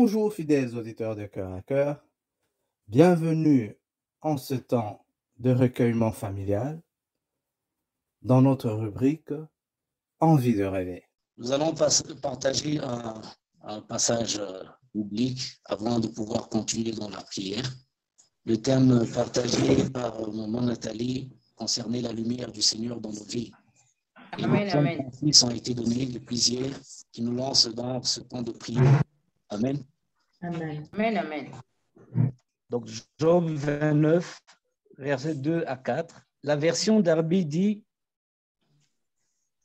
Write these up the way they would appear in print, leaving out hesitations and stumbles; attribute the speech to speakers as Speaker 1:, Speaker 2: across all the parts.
Speaker 1: Bonjour fidèles auditeurs de Cœur à Cœur, bienvenue en ce temps de recueillement familial dans notre rubrique Envie de rêver.
Speaker 2: Nous allons partager un passage biblique avant de pouvoir continuer dans la prière. Le thème partagé par maman Nathalie concernait la lumière du Seigneur dans nos vies. Et
Speaker 3: Amen,
Speaker 2: les
Speaker 3: amen.
Speaker 2: ont été donnés depuis hier qui nous lancent dans ce temps de prière. Amen.
Speaker 3: Amen. Amen, amen.
Speaker 4: Donc, Job 29, versets 2 à 4. La version d'Arbi dit: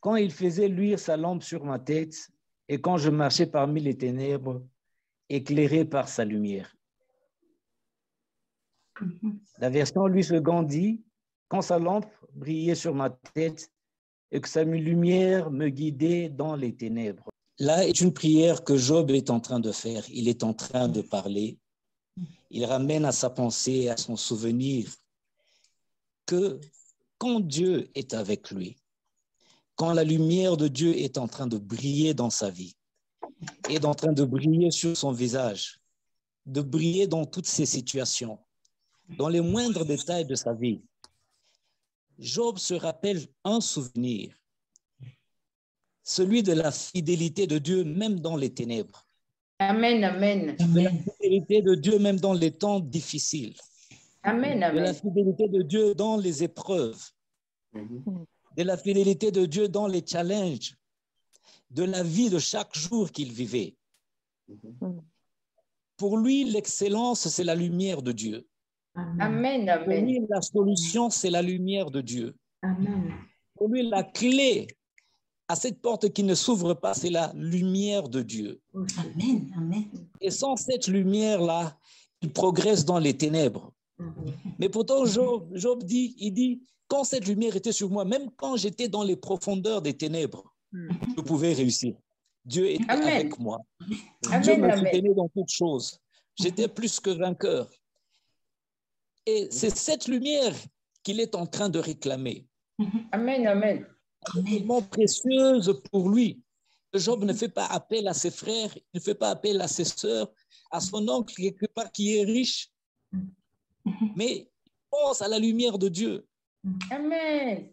Speaker 4: quand il faisait luire sa lampe sur ma tête et quand je marchais parmi les ténèbres, éclairé par sa lumière. La version Louis II dit: quand sa lampe brillait sur ma tête et que sa lumière me guidait dans les ténèbres.
Speaker 2: Là est une prière que Job est en train de faire. Il est en train de parler. Il ramène à sa pensée, à son souvenir, que quand Dieu est avec lui, quand la lumière de Dieu est en train de briller dans sa vie, est en train de briller sur son visage, de briller dans toutes ses situations, dans les moindres détails de sa vie, Job se rappelle un souvenir, celui de la fidélité de Dieu même dans les ténèbres.
Speaker 3: Amen, amen.
Speaker 2: De la fidélité de Dieu même dans les temps difficiles.
Speaker 3: Amen,
Speaker 2: De la
Speaker 3: amen.
Speaker 2: fidélité de Dieu dans les épreuves. De la fidélité de Dieu dans les challenges. De la vie de chaque jour qu'il vivait. Pour lui, l'excellence, c'est la lumière de Dieu.
Speaker 3: Amen,
Speaker 2: Pour
Speaker 3: amen.
Speaker 2: lui, la solution, c'est la lumière de Dieu.
Speaker 3: Amen.
Speaker 2: Pour lui, la clé à cette porte qui ne s'ouvre pas, c'est la lumière de Dieu.
Speaker 5: Amen, amen.
Speaker 2: Et sans cette lumière-là, il progresse dans les ténèbres. Mais pourtant, Job dit, il dit, quand cette lumière était sur moi, même quand j'étais dans les profondeurs des ténèbres, je pouvais réussir. Dieu était
Speaker 3: Amen.
Speaker 2: avec moi.
Speaker 3: Amen,
Speaker 2: Dieu me
Speaker 3: amen.
Speaker 2: soutenait dans toutes choses. J'étais plus que vainqueur. Et c'est cette lumière qu'il est en train de réclamer.
Speaker 3: Amen, amen.
Speaker 2: Tellement précieuse pour lui. Job ne fait pas appel à ses frères, il ne fait pas appel à ses sœurs, à son oncle quelque part qui est riche, mais il pense à la lumière de Dieu.
Speaker 3: Amen.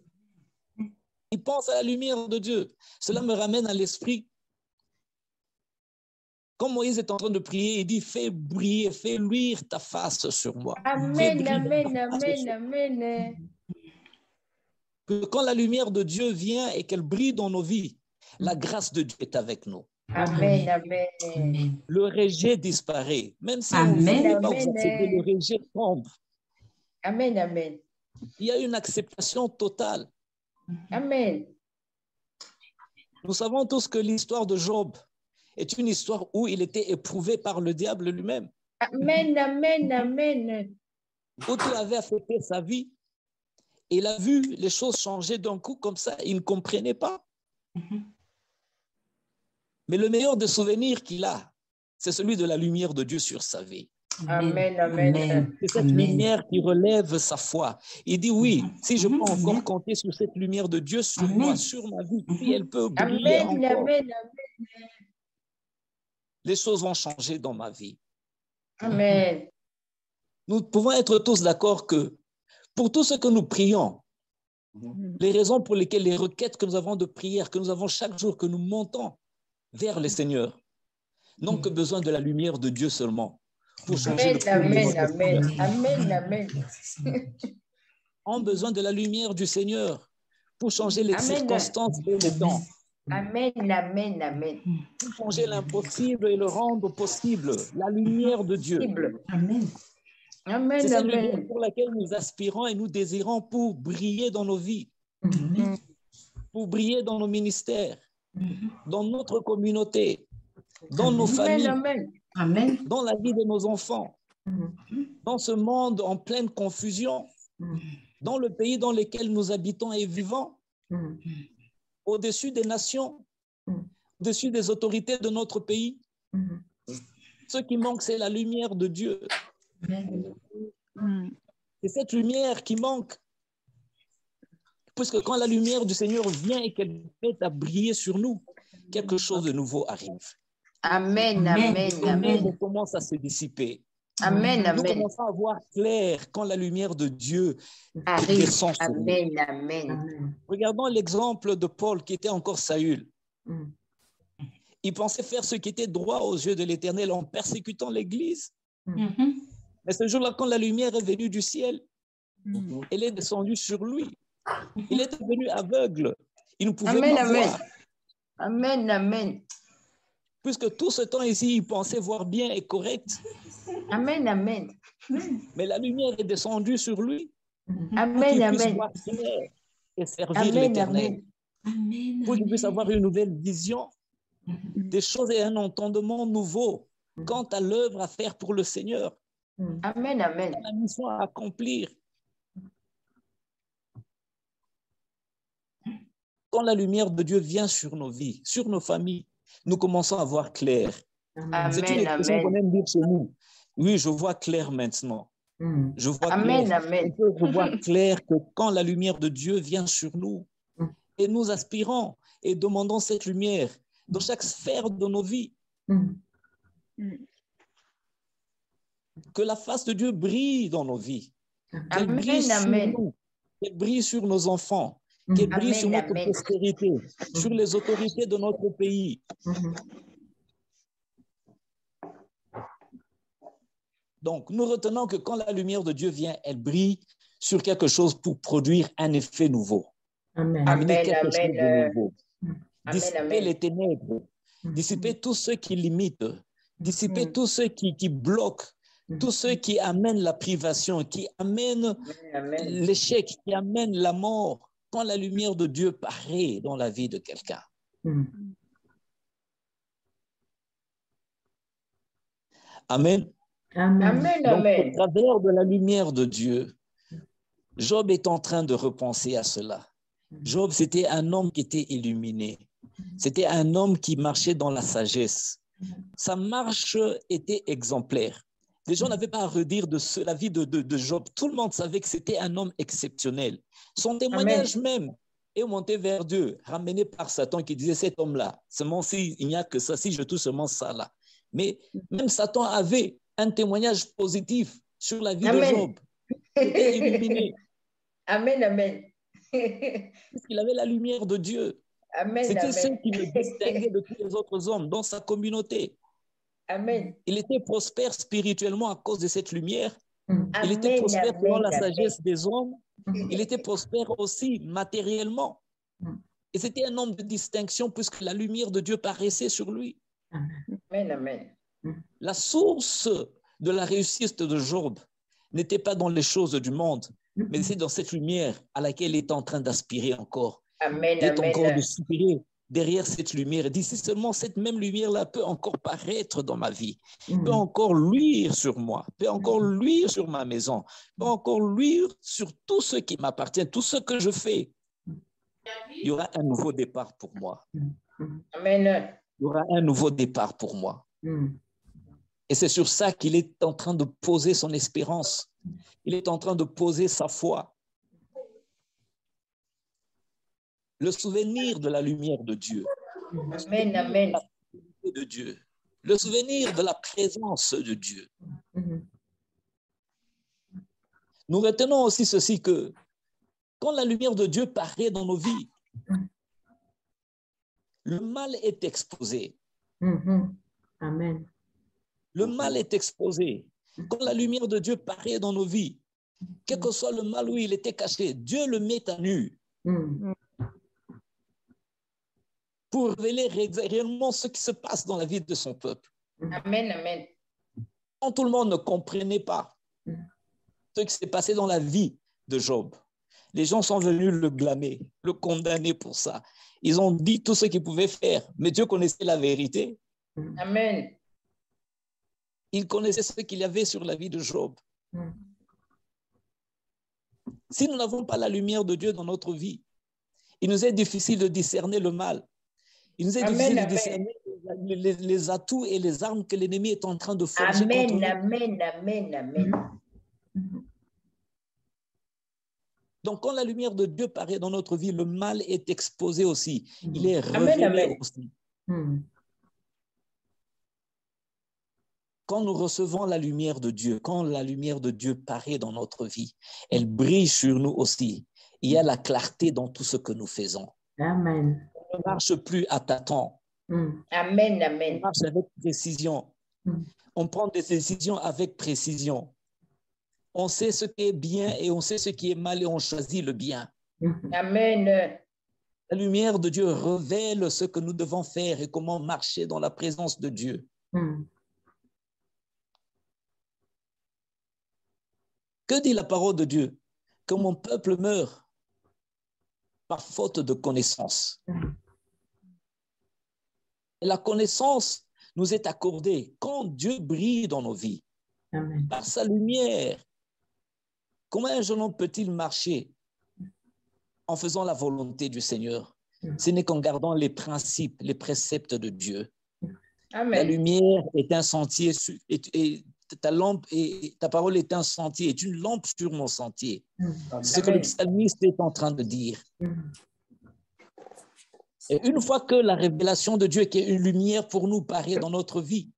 Speaker 2: Il pense à la lumière de Dieu. Cela me ramène à l'esprit. Quand Moïse est en train de prier, il dit: fais briller, fais luire ta face sur moi. Fais
Speaker 3: Amen,
Speaker 2: briller
Speaker 3: amen,
Speaker 2: ta face
Speaker 3: amen,
Speaker 2: sur moi.
Speaker 3: amen.
Speaker 2: Que quand la lumière de Dieu vient et qu'elle brille dans nos vies, la grâce de Dieu est avec nous.
Speaker 3: Amen, amen.
Speaker 5: Amen.
Speaker 2: Le rejet disparaît. Même si
Speaker 5: Amen.
Speaker 2: vous ne voulez pas vous
Speaker 3: Amen.
Speaker 2: accéder, le rejet tombe.
Speaker 3: Amen, amen.
Speaker 2: Il y a une acceptation totale.
Speaker 3: Amen.
Speaker 2: Nous savons tous que l'histoire de Job est une histoire où il était éprouvé par le diable lui-même,
Speaker 3: Amen, amen, amen.
Speaker 2: où tout avait affecté sa vie. Il a vu les choses changer d'un coup comme ça, il ne comprenait pas. Mais le meilleur des souvenirs qu'il a, c'est celui de la lumière de Dieu sur sa vie.
Speaker 3: Amen, amen.
Speaker 5: Amen.
Speaker 2: C'est cette
Speaker 5: Amen.
Speaker 2: lumière qui relève sa foi. Il dit oui, si je peux
Speaker 5: Amen.
Speaker 2: encore compter sur cette lumière de Dieu sur
Speaker 5: Amen.
Speaker 2: moi, sur ma vie, si elle peut briller
Speaker 3: Amen,
Speaker 2: encore,
Speaker 3: amen, amen.
Speaker 2: les choses vont changer dans ma vie.
Speaker 3: Amen.
Speaker 2: Nous pouvons être tous d'accord que pour tout ce que nous prions, les raisons pour lesquelles les requêtes que nous avons de prière, que nous avons chaque jour, que nous montons vers le Seigneur, n'ont que besoin de la lumière de Dieu seulement pour changer le
Speaker 3: Amen,
Speaker 2: cours de
Speaker 3: amen,
Speaker 2: notre
Speaker 3: amen. Amen, amen.
Speaker 2: ont besoin de la lumière du Seigneur pour changer les
Speaker 3: Amen.
Speaker 2: circonstances et les temps,
Speaker 3: Amen, amen, amen.
Speaker 2: pour changer l'impossible et le rendre possible, la lumière de Dieu.
Speaker 3: Possible.
Speaker 5: Amen.
Speaker 3: Amen,
Speaker 2: C'est cette lumière
Speaker 3: amen.
Speaker 2: pour laquelle nous aspirons et nous désirons pour briller dans nos vies,
Speaker 5: Amen.
Speaker 2: pour briller dans nos ministères, dans notre communauté, dans nos
Speaker 3: Amen,
Speaker 2: familles,
Speaker 3: amen.
Speaker 5: Amen.
Speaker 2: dans la vie de nos enfants, dans ce monde en pleine confusion, dans le pays dans lequel nous habitons et vivons, au-dessus des nations, au-dessus des autorités de notre pays. Ce qui manque, c'est la lumière de Dieu. C'est cette lumière qui manque. Puisque quand la lumière du Seigneur vient et qu'elle met à briller sur nous, quelque chose de nouveau arrive.
Speaker 3: Amen,
Speaker 5: Amen.
Speaker 3: amen,
Speaker 2: Les
Speaker 3: amen.
Speaker 2: ténèbres commencent à se dissiper.
Speaker 3: Amen,
Speaker 2: Nous
Speaker 3: amen.
Speaker 2: commençons à voir clair quand la lumière de Dieu
Speaker 3: Arrive.
Speaker 2: descend sur nous.
Speaker 3: Amen, amen.
Speaker 5: Amen.
Speaker 2: Regardons l'exemple de Paul qui était encore Saül.
Speaker 5: Mm.
Speaker 2: Il pensait faire ce qui était droit aux yeux de l'Éternel en persécutant l'Église.
Speaker 5: Mhm.
Speaker 2: Mais ce jour-là, quand la lumière est venue du ciel,
Speaker 5: Mm.
Speaker 2: elle est descendue sur lui. Il est devenu aveugle. Il ne pouvait
Speaker 3: Amen,
Speaker 2: pas
Speaker 3: amen.
Speaker 2: voir.
Speaker 3: Amen, amen.
Speaker 2: Puisque tout ce temps ici, il pensait voir bien et correct.
Speaker 3: Amen, amen.
Speaker 2: Mais la lumière est descendue sur lui pour qu'il
Speaker 3: Amen,
Speaker 2: puisse
Speaker 3: amen.
Speaker 2: voir clair et servir
Speaker 3: Amen,
Speaker 2: l'Éternel.
Speaker 3: amen.
Speaker 5: Amen.
Speaker 2: Pour qu'il puisse avoir une nouvelle vision
Speaker 5: Mhm.
Speaker 2: des choses et un entendement nouveau quant à l'œuvre à faire pour le Seigneur,
Speaker 5: Mm.
Speaker 3: Amen, amen.
Speaker 2: la mission à accomplir. Quand la lumière de Dieu vient sur nos vies, sur nos familles, nous commençons à voir clair.
Speaker 5: Amen.
Speaker 2: C'est une
Speaker 3: Amen,
Speaker 2: expression qu'on
Speaker 3: amen.
Speaker 2: aime dire chez nous. Oui, je vois clair maintenant.
Speaker 5: Mm.
Speaker 2: Je vois
Speaker 3: Amen,
Speaker 2: clair. On
Speaker 3: amen.
Speaker 2: peut voir clair que quand la lumière de Dieu vient sur nous,
Speaker 5: Mm.
Speaker 2: et nous aspirons et demandons cette lumière dans chaque sphère de nos vies,
Speaker 5: Mm.
Speaker 2: que la face de Dieu brille dans nos vies, qu'elle brille
Speaker 3: Amen,
Speaker 2: sur
Speaker 3: amen.
Speaker 2: nous, qu'elle brille sur nos enfants,
Speaker 5: Mm.
Speaker 2: qu'elle brille
Speaker 3: Amen,
Speaker 2: sur notre
Speaker 3: amen.
Speaker 2: postérité, sur les autorités de notre pays.
Speaker 5: Mhm.
Speaker 2: Donc, nous retenons que quand la lumière de Dieu vient, elle brille sur quelque chose pour produire un effet nouveau,
Speaker 5: Amen.
Speaker 2: amener
Speaker 3: Amen,
Speaker 2: quelque chose
Speaker 3: amen.
Speaker 2: de nouveau,
Speaker 3: Amen,
Speaker 2: dissiper
Speaker 3: amen.
Speaker 2: les ténèbres,
Speaker 5: Mm.
Speaker 2: dissiper tous ceux qui limitent, dissiper
Speaker 3: Mm.
Speaker 2: tous ceux qui bloquent, tous ceux qui amènent la privation, qui amènent
Speaker 3: Amen, amen.
Speaker 2: l'échec, qui amènent la mort, quand la lumière de Dieu paraît dans la vie de quelqu'un.
Speaker 5: Mm.
Speaker 2: Amen.
Speaker 5: Amen.
Speaker 3: Amen,
Speaker 2: Donc, au
Speaker 3: amen.
Speaker 2: travers de la lumière de Dieu, Job est en train de repenser à cela. Job, c'était un homme qui était illuminé. C'était un homme qui marchait dans la sagesse. Sa marche était exemplaire. Les gens n'avaient pas à redire de la vie de Job. Tout le monde savait que c'était un homme exceptionnel. Son témoignage même est monté vers Dieu, ramené par Satan qui disait, cet homme-là, seulement s'il n'y a que ça, si je touche seulement ça là. Mais même Satan avait un témoignage positif sur la vie de
Speaker 3: Amen.
Speaker 2: Job. Il était illuminé,
Speaker 3: Amen, amen.
Speaker 2: puisqu'il avait la lumière de Dieu.
Speaker 3: Amen,
Speaker 2: C'était ce
Speaker 3: amen.
Speaker 2: qui le distinguait de tous les autres hommes dans sa communauté.
Speaker 3: Amen.
Speaker 2: Il était prospère spirituellement à cause de cette lumière.
Speaker 5: Mm.
Speaker 2: Il était
Speaker 3: Amen,
Speaker 2: prospère selon la
Speaker 3: amen,
Speaker 2: sagesse des hommes.
Speaker 5: Mm.
Speaker 2: Il était prospère aussi matériellement.
Speaker 5: Mm.
Speaker 2: Et c'était un homme de distinction puisque la lumière de Dieu paraissait sur lui.
Speaker 3: amen, amen.
Speaker 2: La source de la réussite de Job n'était pas dans les choses du monde, mais c'est dans cette lumière à laquelle il est en train d'aspirer encore.
Speaker 3: Amen,
Speaker 2: Il est encore de
Speaker 3: amen.
Speaker 2: soupirer derrière cette lumière. Il dit, si seulement cette même lumière-là peut encore paraître dans ma vie, peut encore luire sur moi, peut encore luire sur ma maison, peut encore luire sur tout ce qui m'appartient, tout ce que je fais, il y aura un nouveau départ pour moi.
Speaker 3: Amen.
Speaker 2: Il y aura un nouveau départ pour moi.
Speaker 5: Mm.
Speaker 2: Et c'est sur ça qu'il est en train de poser son espérance. Il est en train de poser sa foi. Le souvenir de la lumière de Dieu.
Speaker 3: Amen, amen.
Speaker 2: De Dieu. Le souvenir de la présence de Dieu.
Speaker 5: Mm.
Speaker 2: Nous retenons aussi ceci que quand la lumière de Dieu paraît dans nos vies, le mal est exposé.
Speaker 5: Mhm. Amen.
Speaker 2: Le mal est exposé. Quand la lumière de Dieu paraît dans nos vies, quel que soit le mal où il était caché, Dieu le met à nu
Speaker 5: Mm.
Speaker 2: pour révéler réellement ce qui se passe dans la vie de son peuple.
Speaker 3: Amen, amen.
Speaker 2: Quand tout le monde ne comprenait pas ce qui s'est passé dans la vie de Job, les gens sont venus le blâmer, le condamner pour ça. Ils ont dit tout ce qu'ils pouvaient faire, mais Dieu connaissait la vérité.
Speaker 3: Amen.
Speaker 2: Il connaissait ce qu'il y avait sur la vie de Job. Si nous n'avons pas la lumière de Dieu dans notre vie, il nous est difficile de discerner le mal. Il nous est difficile de discerner les atouts et les armes que l'ennemi est en train de forger contre nous.
Speaker 3: Amen, amen, amen.
Speaker 2: Donc, quand la lumière de Dieu paraît dans notre vie, le mal est exposé aussi. Il est
Speaker 3: Amen,
Speaker 2: révélé
Speaker 3: amen.
Speaker 2: aussi. quand nous recevons la lumière de Dieu, quand la lumière de Dieu paraît dans notre vie, elle brille sur nous aussi. Il y a la clarté dans tout ce que nous faisons.
Speaker 5: Amen.
Speaker 2: On ne marche plus à tâtons.
Speaker 3: Amen,
Speaker 2: On
Speaker 3: amen.
Speaker 2: marche avec précision. On prend des décisions avec précision. On sait ce qui est bien et on sait ce qui est mal et on choisit le bien.
Speaker 3: Amen.
Speaker 2: La lumière de Dieu révèle ce que nous devons faire et comment marcher dans la présence de Dieu. Que dit la parole de Dieu? Que mon peuple meurt par faute de connaissance. Et la connaissance nous est accordée quand Dieu brille dans nos vies.
Speaker 5: Amen.
Speaker 2: Par sa lumière. Comment un jeune homme peut-il marcher en faisant la volonté du Seigneur? Ce n'est qu'en gardant les principes, les préceptes de Dieu.
Speaker 3: Amen.
Speaker 2: La lumière est un sentier, et ta lampe et ta parole est un sentier, est une lampe sur mon sentier. C'est ce que le psalmiste est en train de dire. Et une fois que la révélation de Dieu, qui est une lumière pour nous, paraît dans notre vie,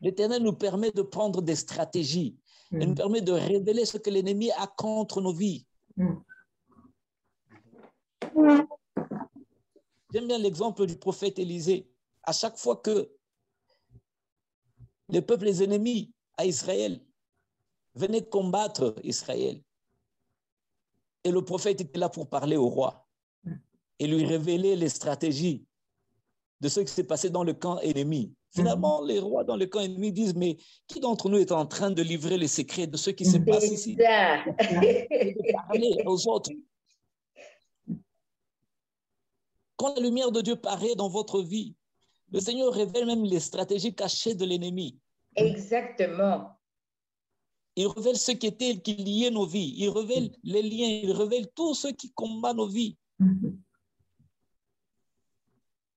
Speaker 2: l'Éternel nous permet de prendre des stratégies. Il nous permet de révéler ce que l'ennemi a contre nos vies. J'aime bien l'exemple du prophète Élisée. À chaque fois que les peuples, les ennemis à Israël venaient combattre Israël, et le prophète était là pour parler au roi et lui révéler les stratégies de ce qui s'est passé dans le camp ennemi. Finalement, les rois dans le camp ennemi disent, mais qui d'entre nous est en train de livrer les secrets de ce qui se passe ici? Et de parler aux autres. Quand la lumière de Dieu paraît dans votre vie, le Seigneur révèle même les stratégies cachées de l'ennemi.
Speaker 3: Exactement.
Speaker 2: Il révèle ce qui liait nos vies. Il révèle les liens. Il révèle tout ce qui combat nos vies.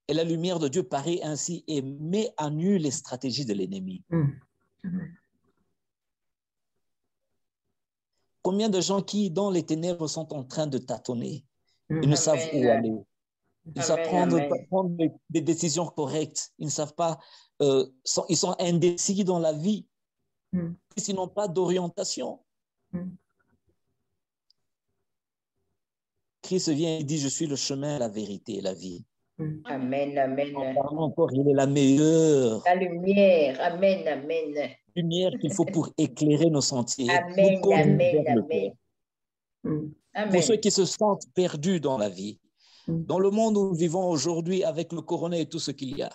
Speaker 2: Et la lumière de Dieu paraît ainsi et met à nu les stratégies de l'ennemi. Combien de gens qui, dans les ténèbres, sont en train de tâtonner? Ils ne savent où aller. Ils ne savent prendre des décisions correctes. Ils ne savent pas, ils sont indécis dans la vie. Ils n'ont pas d'orientation. Christ vient et dit, je suis le chemin, la vérité et la vie.
Speaker 3: Amen, amen.
Speaker 2: En parlant encore, il est la meilleure.
Speaker 3: La lumière, amen, amen.
Speaker 2: Lumière qu'il faut pour éclairer nos sentiers.
Speaker 3: Amen,
Speaker 2: nous conduire
Speaker 3: amen,
Speaker 2: vers le
Speaker 3: amen.
Speaker 2: Père.
Speaker 3: Amen.
Speaker 2: Pour ceux qui se sentent perdus dans la vie, dans le monde où nous vivons aujourd'hui avec le corona et tout ce qu'il y a,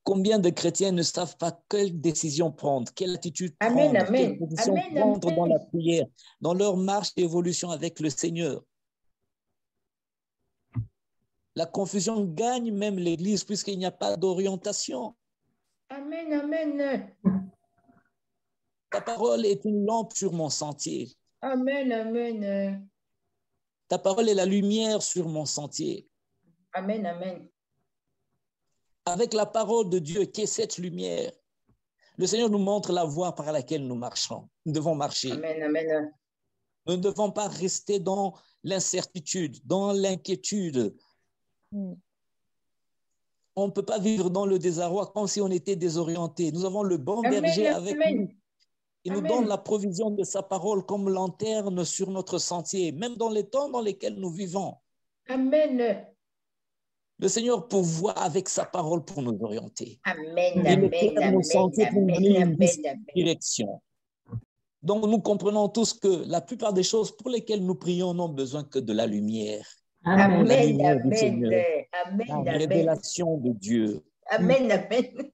Speaker 2: combien de chrétiens ne savent pas quelle décision prendre, quelle attitude
Speaker 3: Amen,
Speaker 2: prendre,
Speaker 3: amen.
Speaker 2: quelle position
Speaker 3: Amen,
Speaker 2: prendre
Speaker 3: amen.
Speaker 2: dans la prière, dans leur marche d'évolution avec le Seigneur. La confusion gagne même l'Église puisqu'il n'y a pas d'orientation.
Speaker 3: Amen, amen.
Speaker 2: Ta parole est une lampe sur mon sentier.
Speaker 3: Amen, amen.
Speaker 2: Ta parole est la lumière sur mon sentier.
Speaker 3: Amen, amen.
Speaker 2: Avec la parole de Dieu, qui est cette lumière, le Seigneur nous montre la voie par laquelle nous marchons. Nous devons marcher.
Speaker 3: Amen, amen.
Speaker 2: Nous ne devons pas rester dans l'incertitude, dans l'inquiétude. On ne peut pas vivre dans le désarroi comme si on était désorienté. Nous avons le bon berger avec nous. Il nous donne la provision de sa parole comme lanterne sur notre sentier, même dans les temps dans lesquels nous vivons.
Speaker 3: Amen.
Speaker 2: Le Seigneur pourvoit avec sa parole pour nous orienter.
Speaker 3: Amen,
Speaker 2: Il
Speaker 3: amen,
Speaker 2: éclaire nos sentiers pour nous donner une
Speaker 3: amen.
Speaker 2: direction. Donc nous comprenons tous que la plupart des choses pour lesquelles nous prions n'ont besoin que de la lumière.
Speaker 5: Amen.
Speaker 2: La
Speaker 3: Amen,
Speaker 2: lumière du
Speaker 3: amen,
Speaker 2: Seigneur.
Speaker 3: amen,
Speaker 2: La
Speaker 3: amen.
Speaker 2: révélation de Dieu.
Speaker 3: Amen, amen.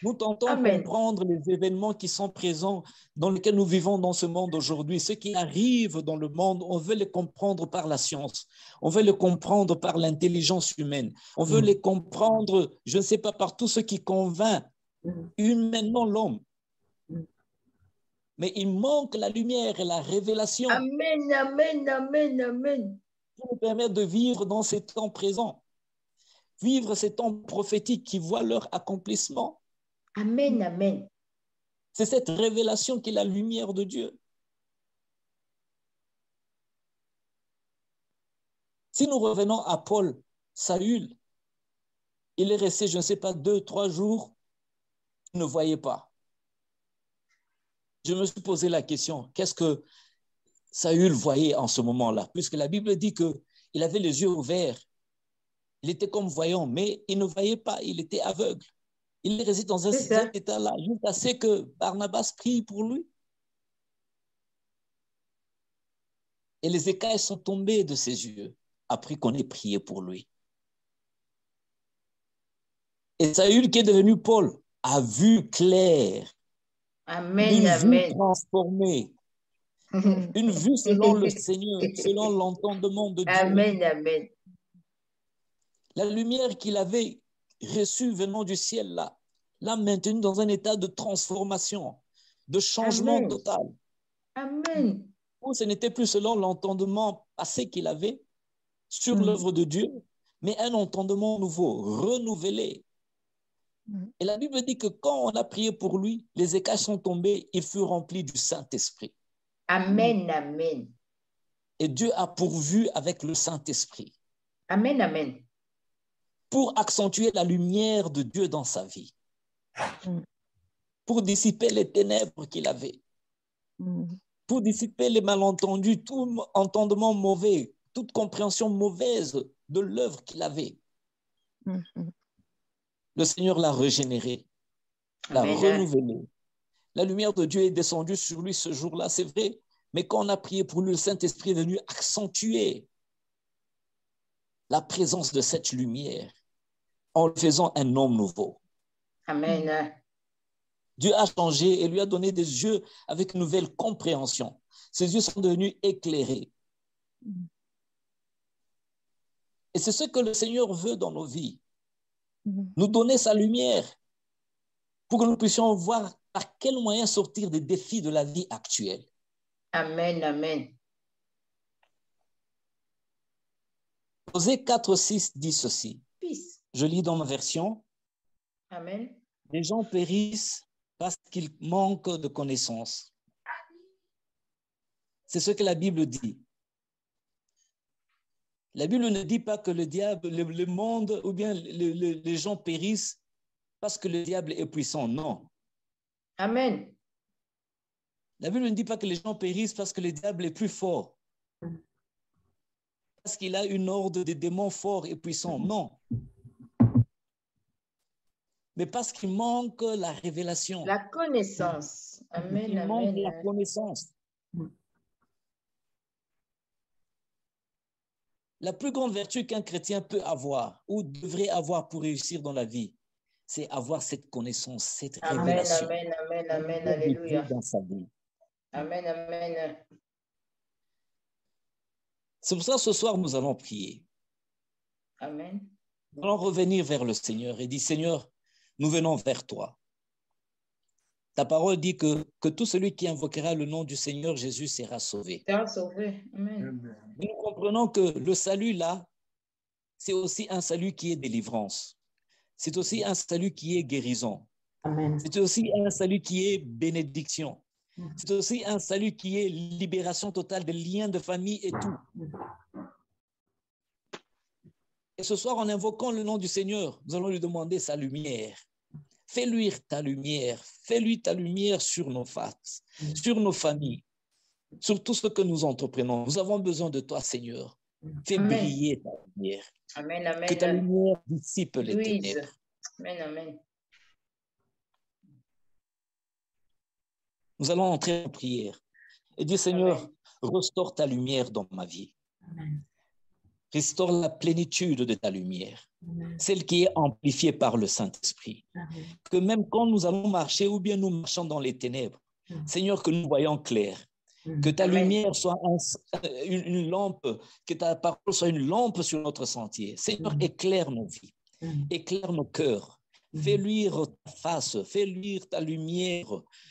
Speaker 2: Nous tentons de
Speaker 3: Amen.
Speaker 2: comprendre les événements qui sont présents dans lesquels nous vivons dans ce monde aujourd'hui. Ce qui arrive dans le monde, on veut les comprendre par la science. On veut les comprendre par l'intelligence humaine. On veut les comprendre, je ne sais pas, par tout ce qui convainc humainement l'homme. Mais il manque la lumière et la révélation
Speaker 3: Amen, amen, amen, amen.
Speaker 2: qui nous permettent de vivre dans ces temps présents. Vivre ces temps prophétiques qui voient leur accomplissement.
Speaker 3: Amen, amen.
Speaker 2: C'est cette révélation qui est la lumière de Dieu. Si nous revenons à Paul, Saül, il est resté, je ne sais pas, 2-3 jours il ne voyait pas. Je me suis posé la question, qu'est-ce que Saül voyait en ce moment-là? Puisque la Bible dit qu'il avait les yeux ouverts. Il était comme voyant, mais il ne voyait pas, il était aveugle. Il est resté dans cet état-là, jusqu'à ce que Barnabas prie pour lui. Et les écailles sont tombées de ses yeux, après qu'on ait prié pour lui. Et Saül, qui est devenu Paul, a vu clair.
Speaker 3: Amen,
Speaker 2: une
Speaker 3: amen.
Speaker 2: vue transformée, une vue selon le Seigneur, selon l'entendement de Dieu.
Speaker 3: Amen, amen.
Speaker 2: La lumière qu'il avait reçue venant du ciel là, l'a maintenu dans un état de transformation, de changement
Speaker 3: Amen.
Speaker 2: total.
Speaker 3: Amen.
Speaker 2: Où ce n'était plus selon l'entendement passé qu'il avait sur l'œuvre de Dieu, mais un entendement nouveau, renouvelé. Et la Bible dit que quand on a prié pour lui, les écailles sont tombées, il fut rempli du Saint-Esprit.
Speaker 3: Amen, amen.
Speaker 2: Et Dieu a pourvu avec le Saint-Esprit
Speaker 3: Amen, amen.
Speaker 2: pour accentuer la lumière de Dieu dans sa vie, pour dissiper les ténèbres qu'il avait, pour dissiper les malentendus, tout entendement mauvais, toute compréhension mauvaise de l'œuvre qu'il avait. Le Seigneur l'a régénéré, l'a renouvelé. La lumière de Dieu est descendue sur lui ce jour-là, c'est vrai, mais quand on a prié pour lui, le Saint-Esprit est venu accentuer la présence de cette lumière en le faisant un homme nouveau.
Speaker 3: Amen.
Speaker 2: Dieu a changé et lui a donné des yeux avec une nouvelle compréhension. Ses yeux sont devenus éclairés. Et c'est ce que le Seigneur veut dans nos vies. Nous donner sa lumière pour que nous puissions voir par quel moyen sortir des défis de la vie actuelle.
Speaker 3: Amen, amen.
Speaker 2: Osée 4:6 dit ceci.
Speaker 3: Peace.
Speaker 2: Je lis dans ma version.
Speaker 3: Amen.
Speaker 2: Les gens périssent parce qu'ils manquent de connaissances. C'est ce que la Bible dit. La Bible ne dit pas que le diable, le monde ou bien les gens périssent parce que le diable est puissant. Non.
Speaker 3: Amen.
Speaker 2: La Bible ne dit pas que les gens périssent parce que le diable est plus fort. Parce qu'il a une horde de démons forts et puissants. Non. Mais parce qu'il manque la révélation.
Speaker 3: La connaissance. Amen,
Speaker 2: Il manque
Speaker 3: amen.
Speaker 2: la connaissance. La plus grande vertu qu'un chrétien peut avoir ou devrait avoir pour réussir dans la vie, c'est avoir cette connaissance, cette
Speaker 3: Amen,
Speaker 2: révélation.
Speaker 3: amen, amen, amen.
Speaker 2: De Dieu
Speaker 3: Alléluia.
Speaker 2: dans sa vie.
Speaker 3: Amen, amen.
Speaker 2: C'est pour ça que ce soir, nous allons prier.
Speaker 3: Amen.
Speaker 2: Nous allons revenir vers le Seigneur et dire, Seigneur, nous venons vers toi. Ta parole dit que tout celui qui invoquera le nom du Seigneur Jésus sera sauvé.
Speaker 3: Tu as sauvé. Amen.
Speaker 2: Nous comprenons que le salut là, c'est aussi un salut qui est délivrance. C'est aussi un salut qui est guérison.
Speaker 5: Amen.
Speaker 2: C'est aussi un salut qui est bénédiction. C'est aussi un salut qui est libération totale des liens de famille et tout. Et ce soir, en invoquant le nom du Seigneur, nous allons lui demander sa lumière. Fais luire ta lumière. Fais-lui ta lumière sur nos faces, sur nos familles, sur tout ce que nous entreprenons. Nous avons besoin de toi, Seigneur. Fais
Speaker 3: Amen.
Speaker 2: briller ta lumière.
Speaker 3: Amen, amen.
Speaker 2: Que ta lumière dissipe les
Speaker 3: Louise.
Speaker 2: ténèbres.
Speaker 3: Amen, amen.
Speaker 2: Nous allons entrer en prière et dire, Seigneur,
Speaker 3: Amen.
Speaker 2: restaure ta lumière dans ma vie.
Speaker 5: Amen.
Speaker 2: Restaure la plénitude de ta lumière,
Speaker 5: Amen.
Speaker 2: celle qui est amplifiée par le Saint-Esprit.
Speaker 5: Amen.
Speaker 2: Que même quand nous allons marcher ou bien nous marchons dans les ténèbres, Seigneur, que nous voyons clair. Que ta
Speaker 3: Amen.
Speaker 2: lumière soit une lampe, que ta parole soit une lampe sur notre sentier. Seigneur, éclaire nos vies, éclaire nos cœurs. Fais luire ta face, fais luire ta lumière,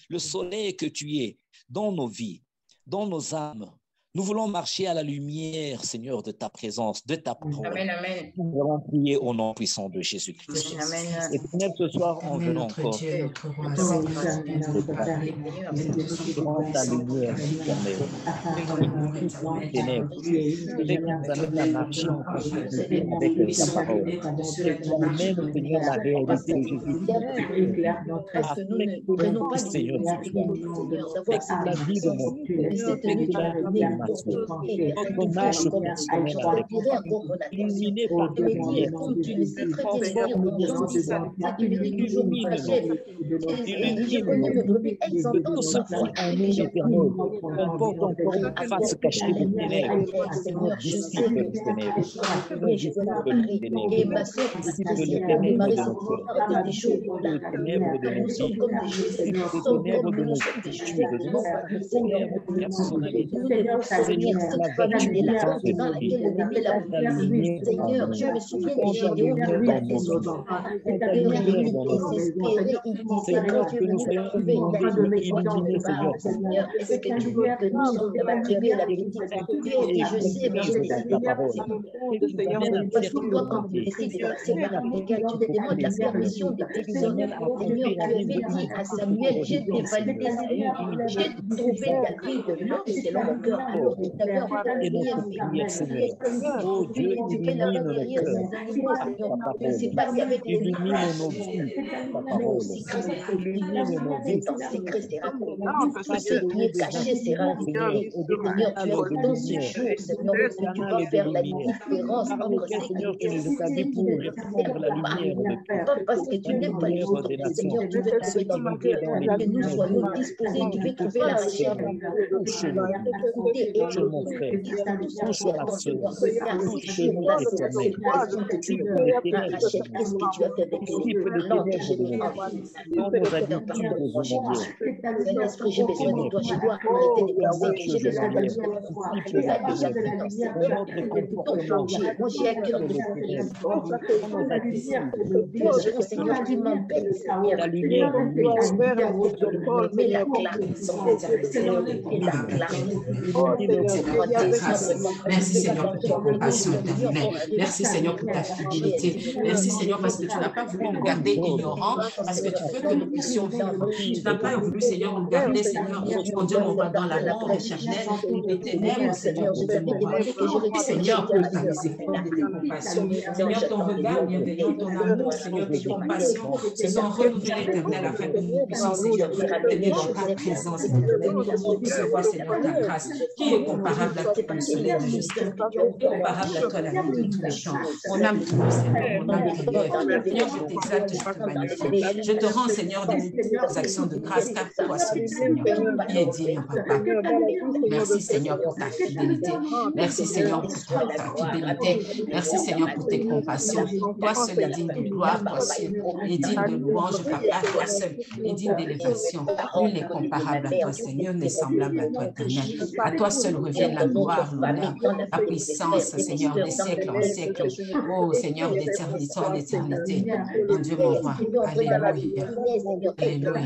Speaker 2: le soleil que tu es dans nos vies, dans nos âmes, Nous voulons marcher à la lumière, Seigneur, de ta présence, de ta parole.
Speaker 3: Amen, amen.
Speaker 2: Nous allons prier au nom puissant de Jésus-Christ.
Speaker 3: Amen.
Speaker 2: Et Seigneur, ce soir, on veut encore
Speaker 5: Dieu, notre roi,
Speaker 2: dans ta lumière éternelle. Ténèbres. Fais que nous allons à marcher en conformité avec ta parole. Même, Seigneur, la réalité de Jésus-Christ.
Speaker 6: Parce que nous ne prenons pas
Speaker 2: Seigneur,
Speaker 6: Seigneur, d'avoir cette
Speaker 2: la vie de mon
Speaker 6: mais cette nuit qui va venir,
Speaker 2: notre marche professionnelle avec illuminé par ta lumière.
Speaker 6: comme tu le sais très bien, Seigneur, mon Dieu, c'est une vie toujours plus fragile. Je connais mes brebis, elles entendent son foi.
Speaker 2: En nous, éternel, on porte encore une face cachée des ténèbres.
Speaker 6: Seigneur, je sais
Speaker 2: Disciple des ténèbres.
Speaker 6: mais je veux parler. Et ma soeur,
Speaker 2: Disciple des ténèbres de nos cœurs.
Speaker 6: arrête des choses là.
Speaker 2: Les ténèbres de nos
Speaker 6: Nous sommes
Speaker 2: vies.
Speaker 6: comme des choses.
Speaker 2: Les
Speaker 6: Nous sommes
Speaker 2: ténèbres
Speaker 6: comme
Speaker 2: de nos
Speaker 6: des choses.
Speaker 2: études, de nos
Speaker 6: Seigneur,
Speaker 2: ténèbres de personnalité.
Speaker 6: Seigneur, cette famille est là, dans laquelle le met la lumière. Seigneur, je me souviens des Gédéons qui ont gardé son sang. Il désespéré, il disait quand tu es venu me trouver, il a dit, Seigneur, est-ce que tu veux que nous sommes de ma tribu la petite? Tu as dit, je sais, mais je sais pas. Parce que toi, quand tu décides de passer par l'application, tu te demandes la permission de tes Seigneur, tu avais dit à Samuel, j'ai dévalidé Saül, j'ai trouvé David, l'homme selon mon cœur. Alors tu t'avais envoyé un Seigneur.
Speaker 2: Oh Dieu, illumine nos cœurs.
Speaker 6: Je ne sais pas s'il y avait des
Speaker 2: Illumine nos vies, ta parole. Illumine nos vies.
Speaker 6: ton secret sera connu. Tout ce qui est caché sera révélé. Seigneur, tu es dans ce jour, Seigneur, où tu vas faire la différence entre ce qui
Speaker 2: Seigneur, tu nous as dit pour répandre la lumière de
Speaker 6: pas parce que tu n'aimes pas les autres, mais Seigneur, tu veux trouver dans mon cœur que nous soyons disposés, tu veux trouver la chair
Speaker 2: touche mon frère, touche ma soeur, touche-nous éternel.
Speaker 6: Qu'est-ce que tu as fait avec les langues que j'ai données
Speaker 2: Dans nos habitudes journalières,
Speaker 6: Saint-Esprit, j'ai besoin de toi, je dois arrêter de penser que j'ai besoin de toi. Tu as déjà fait ton Seigneur, ton danger. Moi, j'ai à cœur de prier. Dieu, Seigneur, qui m'embête, Seigneur.
Speaker 2: la lumière de nuit.
Speaker 6: Mais la clarté, et la
Speaker 7: Merci Seigneur pour ta compassion éternelle. Merci Seigneur pour ta fidélité. Merci Seigneur parce que tu n'as pas voulu nous garder ignorants, parce que tu veux que nous puissions vivre. Tu n'as pas voulu Seigneur nous garder, Seigneur, mon Dieu, mon roi, dans la mort éternelle, les ténèbres, Seigneur, mon Dieu, mon roi. Seigneur, pour ta miséricorde et ta compassion. Seigneur, ton regard bienveillant, ton amour, Seigneur, tes compassions se sont renouvelées éternelles afin que nous puissions, Seigneur, tenir dans ta présence éternelle, recevoir, Seigneur, ta grâce, qui est comparable à toi, le soleil de justice, comparable à toi, la nuit de tous les champs. Mon âme te loue, Seigneur, mon âme te loue. Seigneur, je t'exalte, je te magnifie. Je te rends, Seigneur, des actions de grâce, car toi seul, Seigneur, qui est digne, Papa. Merci, Seigneur, pour ta fidélité. Merci, Seigneur, pour ta fidélité. Merci, Seigneur, pour tes compassions. Toi seul est digne de gloire, toi seul est digne de louange, Papa. Toi seul est digne d'élévation. Nul n'est comparable à toi, Seigneur, n'est semblable à toi, éternel. À toi seul revient la gloire, l'honneur, la puissance, Seigneur, des siècles en siècles. Oh, Seigneur, d'éternité en éternité. Mon Dieu, mon roi. Alléluia. Alléluia.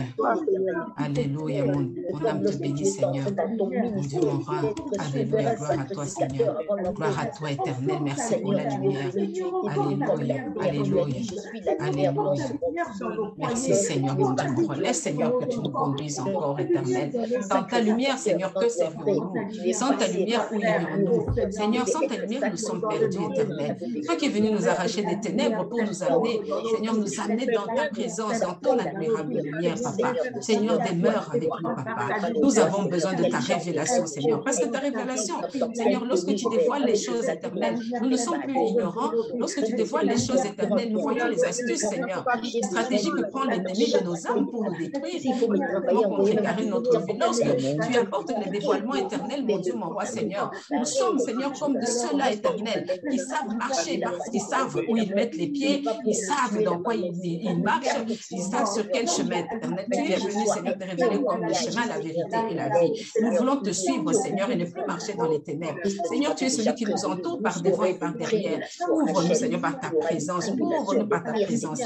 Speaker 7: Alléluia. Mon âme te bénit, Seigneur. Mon Dieu, mon roi. Alléluia. Gloire à toi, Seigneur. Gloire à toi, éternel. Merci pour la lumière. Alléluia. Alléluia. Alléluia. Merci, Seigneur, mon Dieu, mon roi. Laisse, Seigneur, que tu nous conduises encore, éternel. Dans ta lumière, Seigneur, que servirons-nous? Sans ta lumière, où irions-nous? Seigneur, sans ta lumière, nous sommes perdus, éternel. Toi qui es venu nous arracher des ténèbres pour nous amener, Seigneur, nous amener dans ta présence, dans ton admirable lumière, Papa. Seigneur, demeure avec nous, Papa. Nous avons besoin de ta révélation, Seigneur, parce que ta révélation, Seigneur, lorsque tu dévoiles les choses éternelles, nous ne sommes plus ignorants. Lorsque tu dévoiles les choses éternelles, nous voyons les astuces, Seigneur, les stratégies que prend l'ennemi de nos âmes pour nous détruire, pour contrecarrer notre vie. Lorsque tu apportes le dévoilement éternel, mon Dieu, mon roi, Seigneur, nous sommes, Seigneur, comme de ceux-là éternels qui savent marcher parce qu'ils savent où ils mettent les pieds, ils savent dans quoi ils marchent, ils savent sur quel chemin éternel. Tu es venu, Seigneur, te révéler comme le chemin, la vérité et la vie. Nous voulons te suivre, Seigneur, et ne plus marcher dans les ténèbres. Seigneur, tu es celui qui nous entoure par devant et par derrière. Ouvre-nous, Seigneur, par ta présence. Ouvre-nous par ta présence.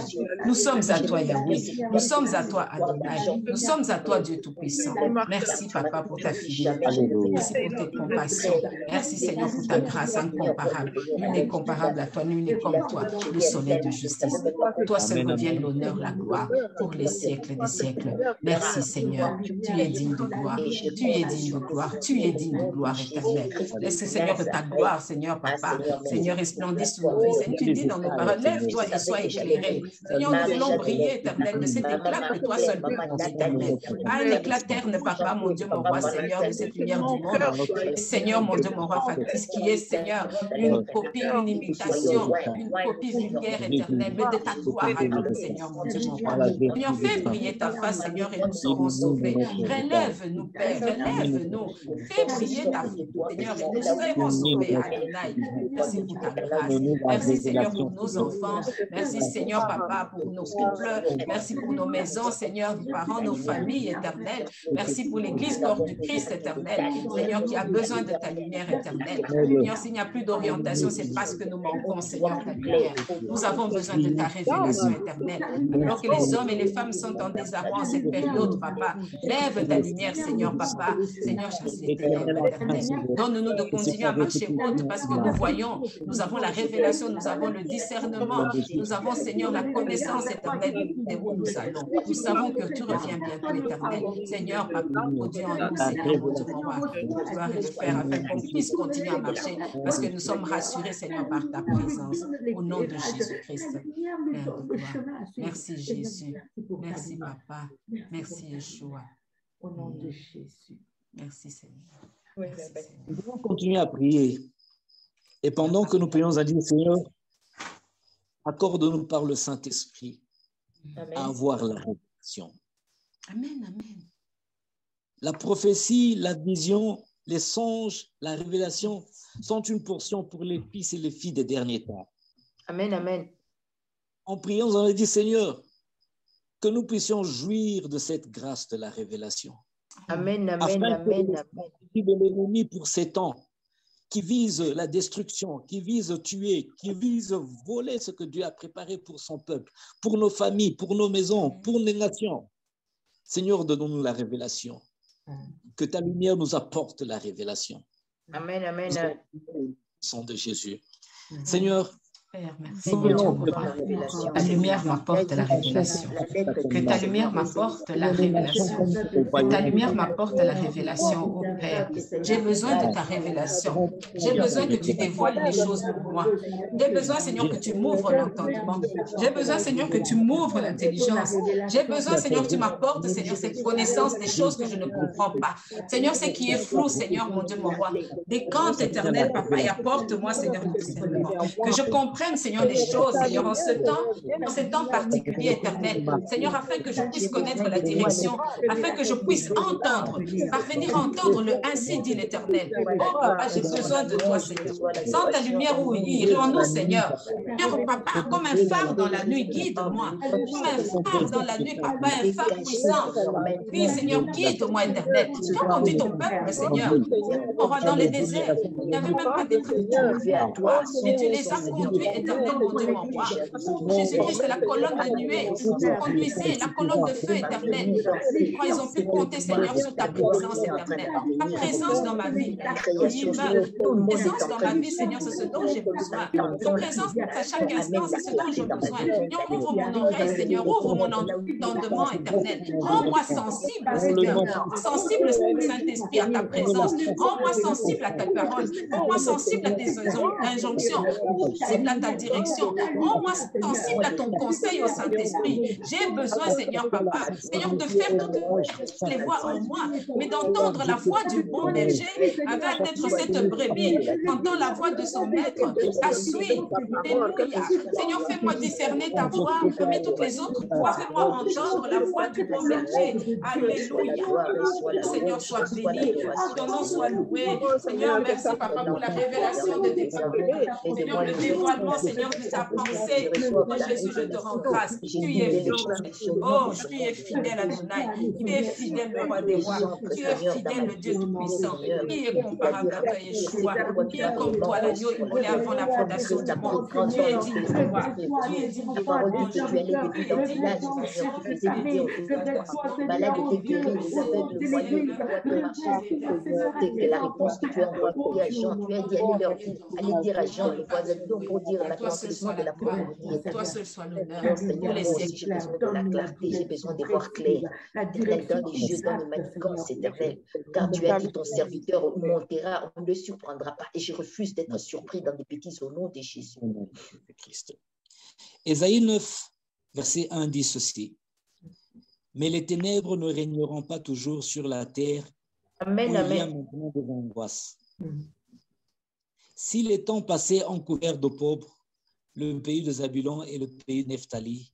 Speaker 7: Nous sommes à toi, Yahweh. Nous sommes à toi, Adonai. Nous sommes à toi, Dieu Tout-Puissant. Merci, Papa, pour ta fidélité. Merci pour tes compassions. Merci, Seigneur, pour ta grâce incomparable. Nul n'est comparable à toi, nul n'est comme toi, le soleil de justice. Toi seul revienne l'honneur, la gloire pour les siècles des siècles. Merci, Seigneur. Tu es digne de gloire. Tu es digne de gloire. Tu es digne de gloire éternelle. Laisse, Seigneur, que ta gloire, Seigneur, Papa, Seigneur, resplendisse sur nos vies. Tu dis dans nos paroles, lève-toi et sois éclairé. Seigneur, nous voulons briller, éternel, de cet éclat que toi seul peux nous éternel. Pas un éclat terne, Papa, mon Dieu, mon roi, Seigneur, de cette lumière du monde. Seigneur, mon Dieu, mon roi, factice, qui est, Seigneur, une copie, une imitation, une copie vulgaire, éternelle, mais de ta gloire à nous, Seigneur, mon Dieu, mon roi. Seigneur, fais briller ta face, Seigneur, et nous serons sauvés. Relève-nous, Père, relève-nous. Fais briller ta face, Seigneur, et nous serons sauvés. Adonai. Merci pour ta grâce. Merci, Seigneur, pour nos enfants. Merci, Seigneur, Papa, pour nos couples. Merci pour nos maisons, Seigneur, nos parents, nos familles éternelles. Merci pour l'Église, corps du Christ éternel. Seigneur, qui a besoin de ta lumière éternelle. Seigneur, s'il n'y a plus d'orientation, c'est parce que nous manquons, Seigneur, ta lumière. Nous avons besoin de ta révélation éternelle. Alors que les hommes et les femmes sont en désarroi en cette période, Papa, lève ta lumière, Seigneur, Papa. Seigneur, chasse les ténèbres éternelles. Donne-nous de continuer à marcher haute parce que nous voyons, nous avons la révélation, nous avons le discernement, nous avons, Seigneur, la connaissance éternelle de où nous allons. Nous savons que tu reviens bientôt, éternel. Seigneur, Papa, produis en nous, Seigneur, mon Dieu, mon roi, pouvoir le faire afin qu'on puisse continuer à marcher parce que nous sommes rassurés, Seigneur, par ta présence. Au nom de Jésus-Christ. Père de gloire. Merci, Jésus. Merci, Papa. Merci, Yeshua.
Speaker 5: Au nom de Jésus.
Speaker 7: Merci, Seigneur.
Speaker 2: Merci,
Speaker 7: Seigneur.
Speaker 4: Nous devons continuer à prier. Et pendant que nous prions à dire, Seigneur, accorde-nous par le Saint-Esprit à avoir la révélation.
Speaker 7: Amen, amen.
Speaker 4: La prophétie, la vision, les songes, la révélation sont une portion pour les fils et les filles des derniers temps.
Speaker 3: Amen, amen.
Speaker 4: En priant, on a dit, Seigneur, que nous puissions jouir de cette grâce de la révélation.
Speaker 3: Amen, amen,
Speaker 4: Afin
Speaker 3: amen,
Speaker 4: que
Speaker 3: amen.
Speaker 4: de l'ennemi pour ces temps, qui vise la destruction, qui vise tuer, qui vise voler ce que Dieu a préparé pour son peuple, pour nos familles, pour nos maisons, pour nos nations. Seigneur, donne-nous la révélation. Que ta lumière nous apporte la révélation.
Speaker 3: Amen, amen.
Speaker 4: Au sang de Jésus. Seigneur,
Speaker 7: Père, merci.
Speaker 3: Seigneur,
Speaker 7: Ta lumière m'apporte la révélation. Que ta lumière m'apporte la révélation. Que ta lumière m'apporte la révélation, oh Père. J'ai besoin de ta révélation. J'ai besoin que tu dévoiles les choses pour moi. J'ai besoin, Seigneur, que tu m'ouvres l'entendement. J'ai besoin, Seigneur, que tu m'ouvres l'intelligence. J'ai besoin, Seigneur, que tu m'apportes, Seigneur, cette connaissance des choses que je ne comprends pas. Seigneur, ce qui est flou, Seigneur, mon Dieu, mon roi. Décante éternel, Papa, et apporte-moi, Seigneur, le discernement. Que je comprenne, Seigneur, les choses, Seigneur, en ce temps particulier, éternel. Seigneur, afin que je puisse connaître la direction, afin que je puisse entendre, parvenir à entendre le ainsi dit l'Éternel. Oh, Papa, j'ai besoin de toi, Seigneur. Sans ta lumière, où irons-nous, Seigneur? Seigneur, Papa, comme un phare dans la nuit, guide-moi. Comme un phare dans la nuit, Papa, un phare puissant. Oui, Seigneur, guide-moi, éternel. Tu as conduit ton peuple, Seigneur. On va dans les déserts. Il n'y avait même pas d'éternel. Toi, mais tu les as conduits, éternel, mon Dieu, mon roi. Jésus-Christ, c'est la colonne de nuée. Vous conduisez la colonne de feu éternel. Quand ils ont pu compter, Seigneur, sur ta présence éternelle. Ta présence dans ma vie. Ta présence dans ma vie, Seigneur, c'est ce dont j'ai besoin. Ta présence à chaque instant, c'est ce dont j'ai besoin. Seigneur, ouvre mon oreille, Seigneur, ouvre mon entendement éternel. Rends-moi sensible, Seigneur. Sensible, Saint-Esprit, à ta présence. Rends-moi sensible à ta parole. Rends-moi sensible à tes injonctions. Sensible à ta direction. Rends-moi sensible à ton conseil au Saint-Esprit. J'ai besoin, Seigneur, Papa, Seigneur, de faire toutes les voix en moi, mais d'entendre la voix du bon berger afin d'être cette brebis, entend la voix de son maître, la suit. Alléluia. Seigneur, fais-moi discerner ta voix parmi toutes les autres voix. Fais-moi entendre la voix du bon berger. Alléluia. Seigneur, sois béni. Ton nom soit loué. Seigneur, merci, Papa, pour la révélation de tes paroles. Seigneur, le dévoilement moment, Seigneur, de ta pensée. Oh Jésus, je te rends grâce. Tu es fidèle. Oh, tu es fidèle, Adonai. Tu es fidèle, le roi des rois. Tu es fidèle, le Dieu tout-puissant. Qui est comparable à toi, Yeshua? Qui est comme toi, l'agneau immolé avant la fondation du monde? Tu es digne de gloire. Tu es digne de gloire.
Speaker 3: Tu es allé depuis ton village, Seigneur, tu faisais de dire aux malades étaient guéris, les aveugles voyaient, les marchaient. C'est la réponse que tu as envoyée à Jean. Tu as dit, allez leur dire, allez dire à Jean, le voisin pour dire l'accomplissement de la prophétie.
Speaker 7: Toi seul soit l'honneur.
Speaker 3: Seigneur, moi aussi, j'ai besoin de la clarté, j'ai besoin de voir clair. Éternel, donne les yeux, donne une manigance, éternel. Car tu as dit, ton serviteur montera, on ne le surprendra pas. Et je refuse d'être surpris dans des bêtises au nom de Jésus.
Speaker 2: Christ. Ésaïe 9, verset 1 dit ceci. Mais les ténèbres ne régneront pas toujours sur la terre.
Speaker 3: Amen,
Speaker 2: Il y a
Speaker 3: amen.
Speaker 2: maintenant des angoisses. Si les temps passés ont couvert de pauvres le pays de Zabulon et le pays de Nephtali,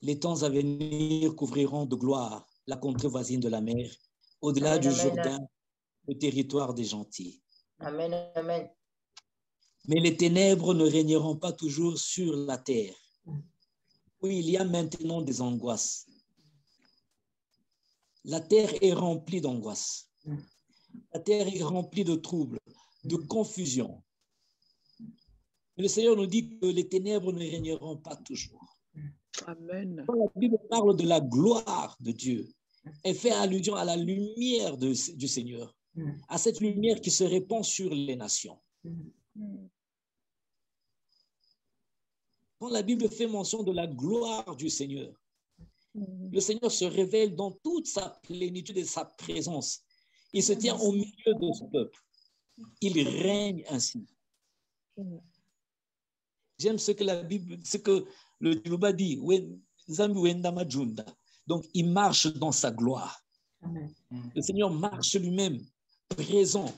Speaker 2: les temps à venir couvriront de gloire la contrée voisine de la mer, au-delà
Speaker 3: Amen,
Speaker 2: du
Speaker 3: amen.
Speaker 2: Jourdain, le territoire des gentils.
Speaker 3: Amen, amen.
Speaker 2: Mais les ténèbres ne régneront pas toujours sur la terre. Oui, il y a maintenant des angoisses. La terre est remplie d'angoisses. La terre est remplie de troubles, de confusion. Mais le Seigneur nous dit que les ténèbres ne régneront pas toujours.
Speaker 8: Amen.
Speaker 2: Quand la Bible parle de la gloire de Dieu, elle fait allusion à la lumière du Seigneur, à cette lumière qui se répand sur les nations. Quand la Bible fait mention de la gloire du Seigneur, le Seigneur se révèle dans toute sa plénitude et sa présence. Il se tient au milieu de ce peuple. Il règne ainsi. J'aime ce que la Bible, ce que le Yoruba dit. Donc, il marche dans sa gloire.
Speaker 5: Amen.
Speaker 2: Le Seigneur marche lui-même, présent.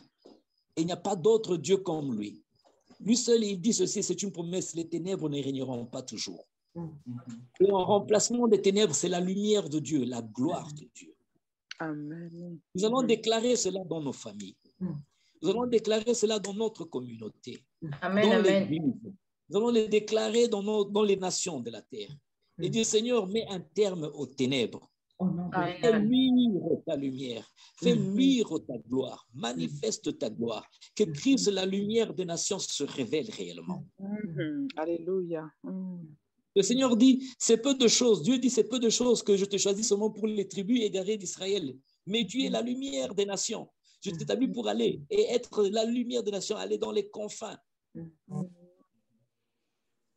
Speaker 2: Et il n'y a pas d'autre Dieu comme lui. Lui seul, il dit ceci, c'est une promesse, les ténèbres ne régneront pas toujours. Et en remplacement des ténèbres, c'est la lumière de Dieu, la gloire de Dieu.
Speaker 8: Amen.
Speaker 2: Nous allons déclarer cela dans nos familles. Nous allons déclarer cela dans notre communauté,
Speaker 3: Amen,
Speaker 2: dans
Speaker 3: amen.
Speaker 2: l'Église. Nous allons les déclarer dans les nations de la terre. Et dire, Seigneur, mets un terme aux ténèbres.
Speaker 5: Au nom de
Speaker 3: Amen.
Speaker 2: Fais luire ta lumière, fais luire ta gloire, manifeste ta gloire, que Christ, la lumière des nations, se révèle réellement.
Speaker 8: Alléluia.
Speaker 2: Le Seigneur dit, c'est peu de choses, Dieu dit, c'est peu de choses que je te choisis seulement pour les tribus égarées d'Israël, mais tu es la lumière des nations. Je t'ai établi pour aller et être la lumière des nations, aller dans les confins.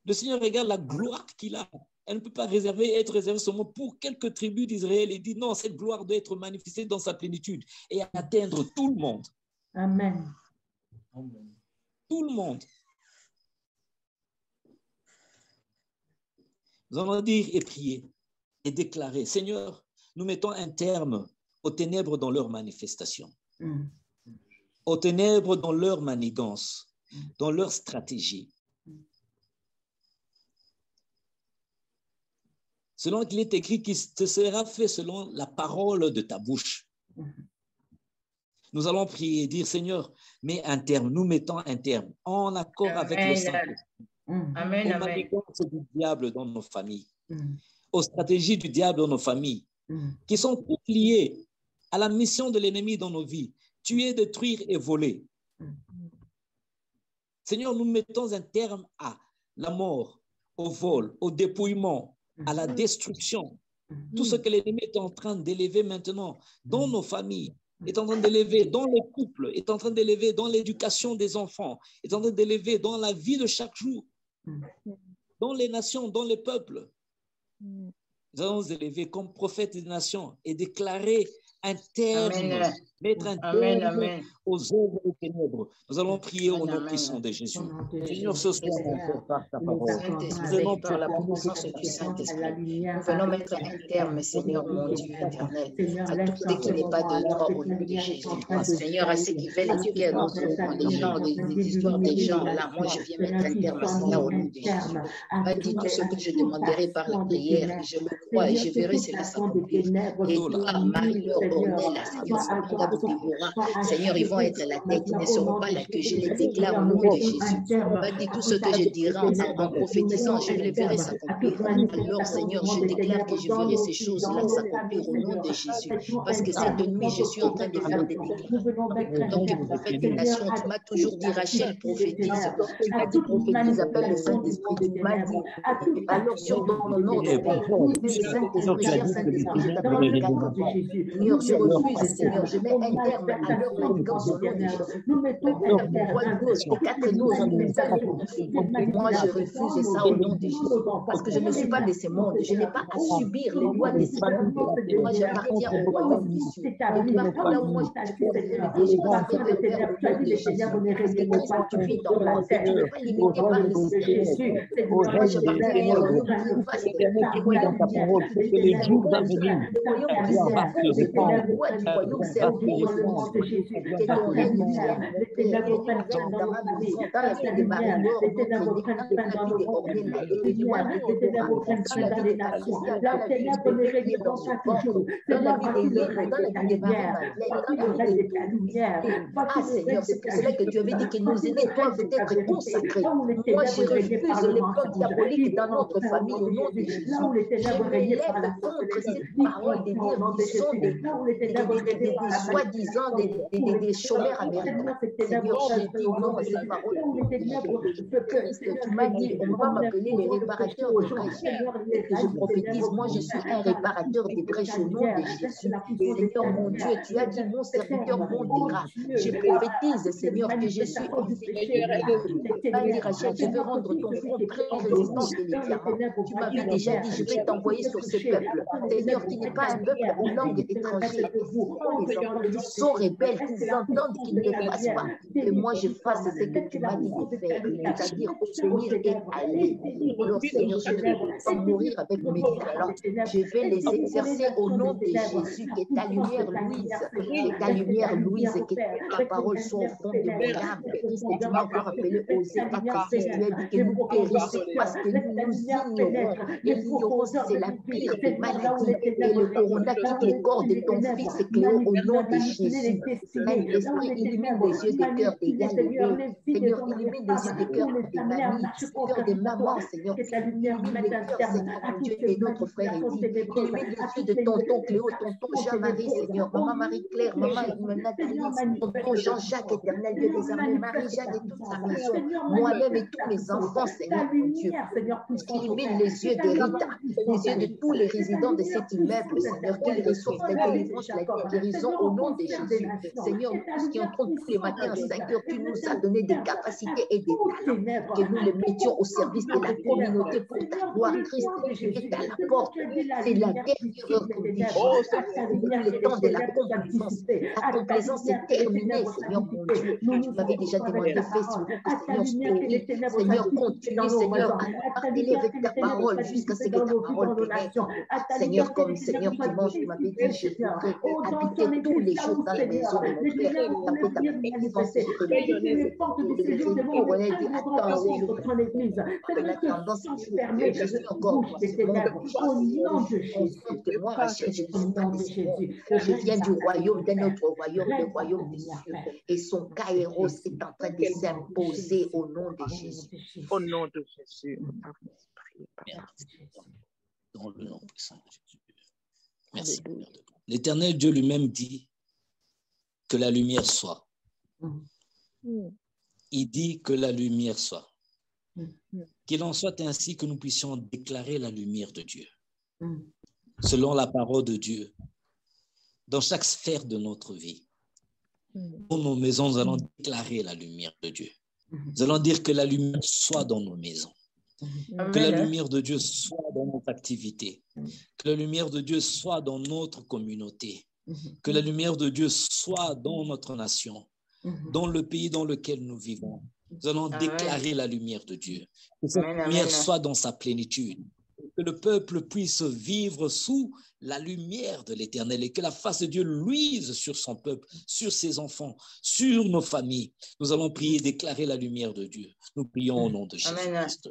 Speaker 2: Le Seigneur regarde la gloire qu'il a. Elle ne peut pas être réservée seulement pour quelques tribus d'Israël. Il dit non, cette gloire doit être manifestée dans sa plénitude et atteindre tout le monde.
Speaker 5: Amen.
Speaker 2: Tout le monde. Nous allons dire et prier et déclarer, Seigneur, nous mettons un terme aux ténèbres dans leur manifestation, aux ténèbres dans leur manigance, dans leur stratégie. Selon qu'il est écrit qu'il te sera fait selon la parole de ta bouche. Nous allons prier et dire, Seigneur, mets un terme, nous mettons un terme en accord avec le Saint-Esprit.
Speaker 3: Amen,
Speaker 2: Aux
Speaker 3: amen.
Speaker 2: manigances du diable dans nos familles, aux stratégies du diable dans nos familles, qui sont toutes liées à la mission de l'ennemi dans nos vies, tuer, détruire et voler. Seigneur, nous mettons un terme à la mort, au vol, au dépouillement, à la destruction. Tout ce que l'ennemi est en train d'élever maintenant dans nos familles, est en train d'élever dans les couples, est en train d'élever dans l'éducation des enfants, est en train d'élever dans la vie de chaque jour, dans les nations, dans les peuples. Nous allons nous élever comme prophètes des nations et déclarer un terme,
Speaker 3: Amen.
Speaker 2: mettre un
Speaker 3: Amen,
Speaker 2: terme
Speaker 3: amen.
Speaker 2: aux œuvres des ténèbres. Nous allons prier au nom
Speaker 3: Amen.
Speaker 2: puissant de Jésus.
Speaker 5: Au nom de
Speaker 2: Seigneur, ce soir, mon Père, par ta parole,
Speaker 3: Saint-Esprit, par la puissance du Saint-Esprit, nous venons mettre un terme, Seigneur, mon Dieu éternel, à tout ce qui n'est pas de droit au nom de Jésus. Seigneur, à ceux qui veulent éduquer à nos enfants, les gens, les histoires des gens, là, moi, je viens mettre un terme à cela au nom de Jésus. M'a dit tout ce que je demanderai par la prière, je le crois et je verrai cela s'accomplir. Et toi, Marie-Laure Ornella, Seigneur, prospérera. Seigneur, ils vont être la tête, ils ne seront pas la queue. Je les déclare au nom de Jésus. On m'a dit tout ce que je dirai en prophétisant, je les verrai s'accomplir. Alors, Seigneur, je déclare que je verrai ces choses-là s'accomplir au nom de Jésus. Parce que cette nuit, je suis en train de faire des déclarations. En tant que prophète des nations, tu m'as toujours dit, Rachel, prophétise. Tu m'as dit, prophétise, appelle le Saint-Esprit. Tu m'as dit, alors sur ton nom, le Saint-Esprit, cher Saint-Esprit, je t'appelle Seigneur, je refuse, Seigneur, je mets un terme à leur manigance au nom de Jésus. Moi, je refuse ça au nom de Jésus. Parce que je ne suis pas de ce monde. Je n'ai pas à subir les lois de ce monde. Moi, j'appartiens au royaume des cieux. Et partout là où moi, je suis, je pense que le Père au nom de Jésus. Parce que Christ, tu vis dans moi. Tu ne peux pas limiter par le système. Moi, j'appartiens au royaume qui fasse le royaume dans ta parole. Que les jours d'avenir, la loi du royaume, c'est au nom de Jésus. Que ton règne vienne. Dans ma vie, dans la vie de Marie-Laure, dans la vie de Ornella, dans la vie de Déborah, dans la vie de Patricia, dans la vie de dans son corps, dans la vie de Léa, dans la vie de Marie-Madeleine, dans la vie de Ah Seigneur, c'est pour cela que tu avais dit que nos aînés doivent être consacrés. Moi, je refuse les plans diaboliques dans notre famille au nom de Jésus. Je me lève contre cette parole de dire qu'ils sont des soi-disant des chômeurs américains. Seigneur, j'ai dit non à cette parole. Christ, tu m'as dit, on va m'appeler les réparateurs des brèches. Et que je prophétise, moi je suis un réparateur des brèches au nom de Jésus. Seigneur mon Dieu, tu as dit, mon serviteur montera. Je prophétise, Seigneur, que je suis tu m'as dit, Rachel, je veux rendre ton front très résistant que les diamants. Tu m'avais déjà dit, je vais t'envoyer sur ce peuple. Seigneur, qui n'est pas un peuple aux langues étrangères. Ils sont rebelles, qu'ils entendent qu'ils ne le fassent pas. Que moi je fasse ce que tu m'as dit de faire, c'est-à-dire obtenir et aller. Alors Seigneur, je ne vais pas mourir avec mes talents. Je vais les exercer au nom de Jésus. Que ta lumière Louise, que ta parole soit au fond de mon âme. Christ, tu m'as encore appelé aux états. Tu as dit que nous périssons parce que nous ignorons. Et l'ignorance, c'est la pire des maladies. Et le corona quitte le corps de ton fils Cléo au nom de Jésus. Saint-Esprit, illumine les yeux des cœurs des galilées. Seigneur, illumine les yeux des cœurs des mamies, des cœurs des mamans, Seigneur. Illumine les cœurs, Seigneur, mon Dieu, et notre frère Eddy. Illumine les yeux de tonton Cléo, tonton Jean-Marie, Seigneur, maman Marie-Claire, maman Nathalie, tonton Jean-Jacques, éternel Dieu des armées, Marie-Jeanne et toute sa maison, moi-même et tous mes enfants, Seigneur, mon Dieu. Illumine les yeux de Rita, les yeux de tous les résidents de cet immeuble, Seigneur, qu'ils reçoivent la délivrance, la guérison au nom de Jésus. Seigneur, tous qui entrons tous les matins à 5 heures, tu nous as donné des capacités et des talents, que nous les mettions au service de la communauté pour ta gloire. Christ, tu es à la porte. C'est la dernière heure que nous vivons. C'est le temps de la complaisance. La complaisance est terminée, Seigneur mon Dieu. Tu m'avais déjà demandé Facebook, Seigneur, Seigneur, continue, Seigneur, à parler avec ta parole jusqu'à ce que ta parole pénètre. Seigneur, comme Seigneur dimanche, tu m'avais dit, je voudrais habiter tous les jours dans la maison de mon Père. Après ta puissance, je te je suis encore moi, Rachel, je ne suis pas de Jésus. Je viens du royaume, d'un autre royaume, le royaume des cieux. Et son kairos est en train de s'imposer au nom de Jésus.
Speaker 8: Au nom de Jésus.
Speaker 2: Dans le nom puissant de Jésus. Merci. L'Éternel Dieu lui-même dit que la lumière soit. Il dit que la lumière soit. Qu'il en soit ainsi que nous puissions déclarer la lumière de Dieu. Selon la parole de Dieu, dans chaque sphère de notre vie. Dans nos maisons, nous allons déclarer la lumière de Dieu. Nous allons dire que la lumière soit dans nos maisons. Que la lumière de Dieu soit dans notre activité. Que la lumière de Dieu soit dans notre communauté. Que la lumière de Dieu soit dans notre nation. Dans le pays dans lequel nous vivons. Nous allons déclarer la lumière de Dieu. Que cette lumière soit dans sa plénitude. Que le peuple puisse vivre sous la lumière de l'Éternel et que la face de Dieu luise sur son peuple, sur ses enfants, sur nos familles. Nous allons prier et déclarer la lumière de Dieu. Nous prions au nom de Jésus-Christ.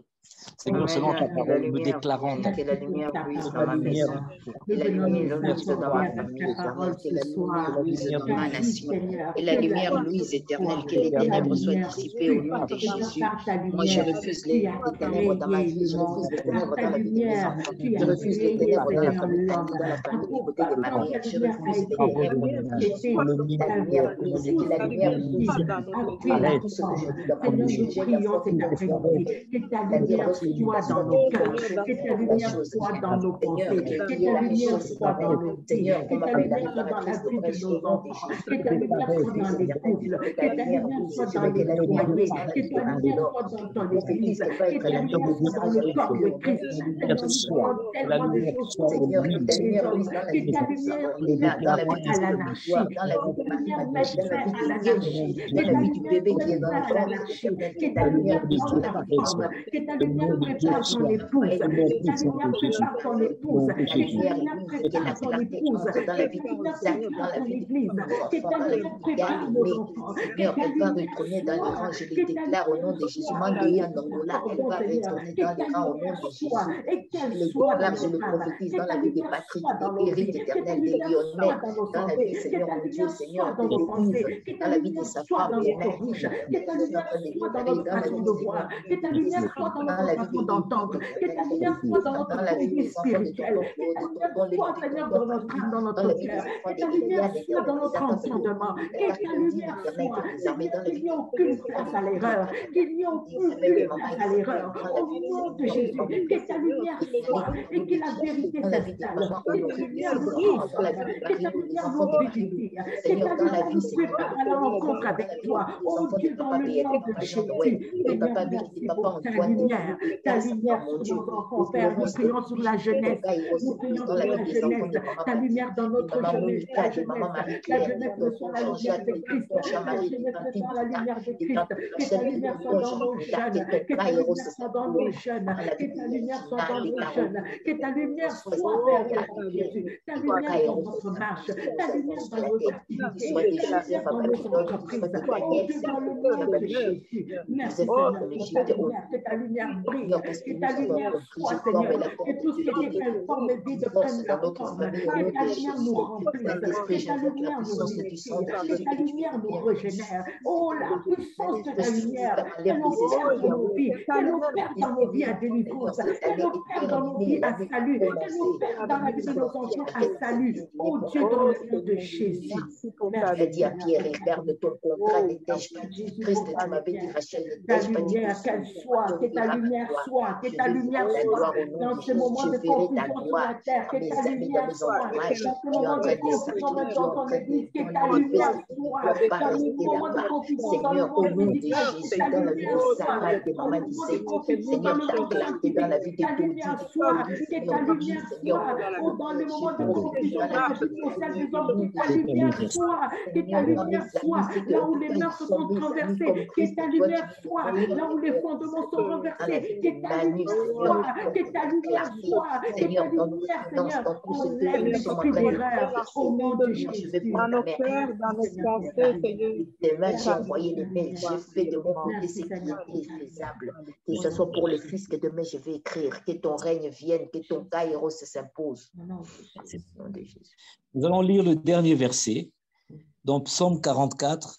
Speaker 4: Seigneur, selon ta parole, nous déclarons
Speaker 3: que la lumière brille dans ma maison, que la lumière luise dans ma famille éternelle, que la lumière luise dans ma nation, et la lumière luise éternelle, que les ténèbres soient dissipées au nom de Jésus. Moi, je refuse les ténèbres dans ma vie, je refuse les ténèbres dans la vie de mes enfants, je refuse les ténèbres dans la famille, dans la famille du côté de ma mère, je refuse les ténèbres de Jésus. La lumière luise, que la lumière luise. Voilà tout ce que je dis dans ma bouche. Je
Speaker 5: que ta lumière soit dans nos cœurs, que ta lumière soit dans nos pensées, que ta lumière soit dans nos vies, que ta lumière soit dans la vie de nos enfants, que ta lumière soit dans les couples, que ta lumière soit dans les foyers, que ta lumière soit dans ton église, que ta lumière soit dans le corps de Christ, tellement de choses pour les hommes, que ta lumière mette à l'anarchie, que ta lumière mette fin à l'anarchie, que ta lumière mette fin à l'anarchie, que ta lumière prépare la femme, que ta lumière prépare ton épouse, que ta lumière prépare ton épouse, que ta lumière prépare ton épouse, que ta lumière prépare ton église, que ta lumière prépare nos enfants, que ta lumière
Speaker 3: retourner dans les rangs, je les déclare au nom de Jésus. Mandéa Nangola, elle va retourner dans les rangs au nom de Jésus. Je le déclare, je le prophétise dans la vie de Patrick, des Éric éternel, des Lyonnais, dans la vie, Seigneur mon Dieu, Seigneur, de l'église, dans la vie de sa femme,
Speaker 5: que ta lumière soit dans notre façon de voir, que ta lumière soit dans notre façon d'entendre, que ta lumière soit dans notre vie spirituelle, que ta lumière soit, Seigneur, dans notre âme, dans notre cœur, que ta lumière soit dans notre entendement, que ta lumière soit, qu'il n'y ait aucune place à l'erreur, qu'il n'y ait aucune place à l'erreur, au nom de Jésus, que ta lumière soit, et que la vérité s'installe, que ta lumière brille, que ta lumière nous vérifie, que ta lumière nous prépare à la rencontre avec toi, oh Dieu, dans le nom de Jésus. Seigneur, merci pour ta lumière sur nos enfants, Père. Nous prions sur la jeunesse. Nous prions sur la jeunesse. Ta lumière dans notre jeunesse. La jeunesse ne soit la lumière de Christ. La jeunesse ne soit la lumière de Christ. Que ta lumière soit dans nos jeunes. Que ta lumière soit dans nos jeunes. Que ta lumière soit dans nos jeunes. Que ta lumière soit, Père Jésus. Ta lumière dans notre marche. Ta lumière dans nos activités. Ta lumière dans nos entreprises. Oh Dieu, dans le nom de Jésus. Merci Seigneur pour ta lumière, que ta lumière brille, que ta lumière soit, Seigneur, que tout ce qui est informe et vide prenne la forme, que ta lumière nous remplisse, que ta lumière nous unifie, que ta lumière nous régénère. Oh, la puissance de ta lumière, qu'elle opère dans nos vies, qu'elle opère dans nos vies à délivrance, qu'elle opère dans nos vies à salut, qu'elle opère dans la vie de nos enfants à salut. Oh Dieu, dans le nom de Jésus.
Speaker 3: Merci. Dit à Pierre, garde ton contrat, n'étais-je pas Christ, tu m'avais dit, Rachel,
Speaker 5: ta lumière, qu'elle soit, que ta lumière soit, que ta lumière soit dans ce moment de confusion sur la terre, que ta lumière soit dans ce moment de confusion dans ton église, que ta lumière soit dans ce moment de confusion dans le monde médical, que ta lumière soit dans le moment de confusion dans le monde scientifique, que ta lumière soit, que ta lumière soit dans le moment de confusion dans ce qui concerne les hommes, que ta lumière soit, que ta lumière soit là où les mœurs sont transversées, que ta lumière soit là où les fondements sont renversés, que ta lumière soit, que ta lumière soit, que ta lumière, Seigneur, enlève l'esprit d'erreur au nom de Jésus.
Speaker 8: Dans nos cœurs, dans nos pensées, Seigneur.
Speaker 3: Demain, j'ai envoyé les mails, j'ai fait de mon côté ce qui est faisable. Que ce soit pour le Fils que demain je vais écrire, que ton règne vienne, que ton kairos s'impose.
Speaker 4: Nous allons lire le dernier verset, dans Psaume 44,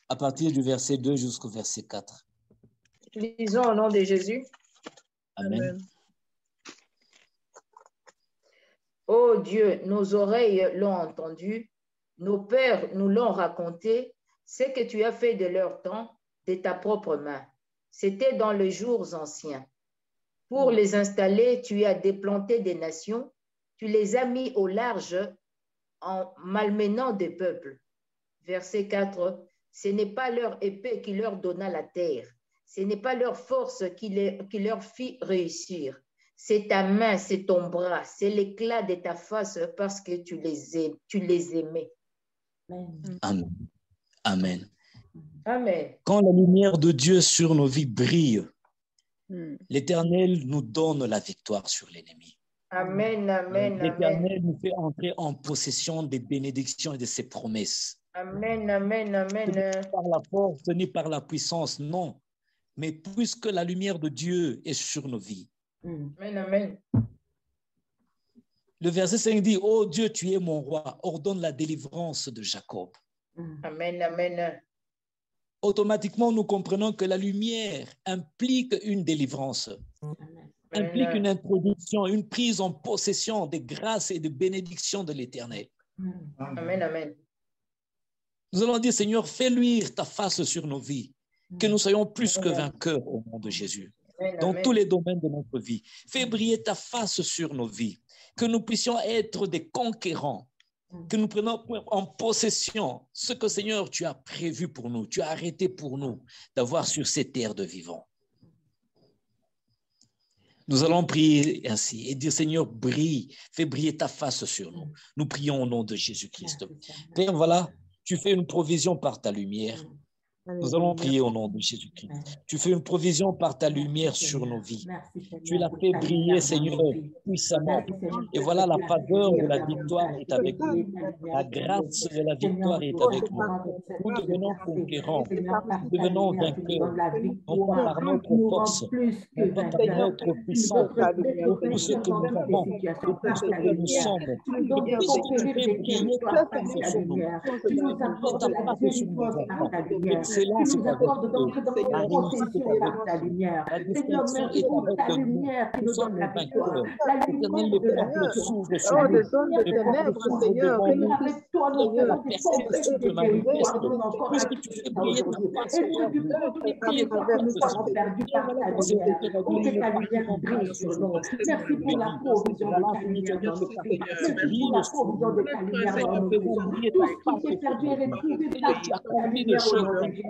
Speaker 4: à partir du verset 2 jusqu'au verset 4.
Speaker 3: Lisons au nom de Jésus.
Speaker 4: Amen.
Speaker 3: Ô Dieu, nos oreilles l'ont entendu, nos pères nous l'ont raconté, ce que tu as fait de leur temps, de ta propre main. C'était dans les jours anciens. Pour les installer, tu as déplanté des nations, tu les as mis au large en malmenant des peuples. Verset 4. Ce n'est pas leur épée qui leur donna la terre. Ce n'est pas leur force qui leur fit réussir. C'est ta main, c'est ton bras, c'est l'éclat de ta face parce que tu les aimais.
Speaker 4: Amen. Amen.
Speaker 3: Amen.
Speaker 4: Quand la lumière de Dieu sur nos vies brille, l'Éternel nous donne la victoire sur l'ennemi.
Speaker 3: Amen, amen,
Speaker 4: l'Éternel nous fait entrer en possession des bénédictions et de ses promesses.
Speaker 3: Amen, amen, amen.
Speaker 4: Ni par la force, ni par la puissance, non.
Speaker 2: mais puisque la lumière de Dieu est sur nos vies.
Speaker 3: Amen, amen.
Speaker 2: Le verset 5 dit, « Oh Dieu, tu es mon roi, ordonne la délivrance de Jacob. »
Speaker 3: Amen, amen.
Speaker 2: Automatiquement, nous comprenons que la lumière implique une délivrance, implique une introduction, une prise en possession des grâces et des bénédictions de l'Éternel.
Speaker 3: Amen, amen.
Speaker 2: Nous allons dire, Seigneur, fais luire ta face sur nos vies, que nous soyons plus que vainqueurs au nom de Jésus, dans tous les domaines de notre vie. Fais briller ta face sur nos vies, que nous puissions être des conquérants, que nous prenions en possession ce que, Seigneur, tu as prévu pour nous, tu as arrêté pour nous d'avoir sur ces terres de vivants. Nous allons prier ainsi et dire, Seigneur, brille, fais briller ta face sur nous. Nous prions au nom de Jésus-Christ. Père, voilà, tu fais une provision par ta lumière. Nous allons prier au nom de Jésus-Christ. Tu fais une provision par ta lumière sur nos vies. Tu l'as fait briller, Seigneur, puissamment. Et voilà, la faveur de la victoire est avec nous. La grâce de la victoire est avec nous. Nous devenons conquérants. Nous devenons vainqueurs. Non pas par notre force, non pas par notre puissance. Tout ce que nous avons, tout ce que nous sommes. Tu fais briller ta face sur nous. Tu fais briller ta face sur nos enfants.
Speaker 5: Tu nous accordes d'entrer dans la possession par ta lumière. Seigneur, merci pour ta lumière qui nous donne la victoire. La lumière de la victoire.
Speaker 8: de ténèbres, Seigneur.
Speaker 5: Avec toi, nous faisons des conquêtes de territoire pour encore être et du contre les territoires que nous avons perdus par ta lumière. Oh, que ta lumière brille sur nous. Merci pour la provision de ta lumière dans nos vies. Merci pour la provision de ta lumière dans nos vies. Tout ce qui s'est perdu est retrouvé par ta lumière aujourd'hui.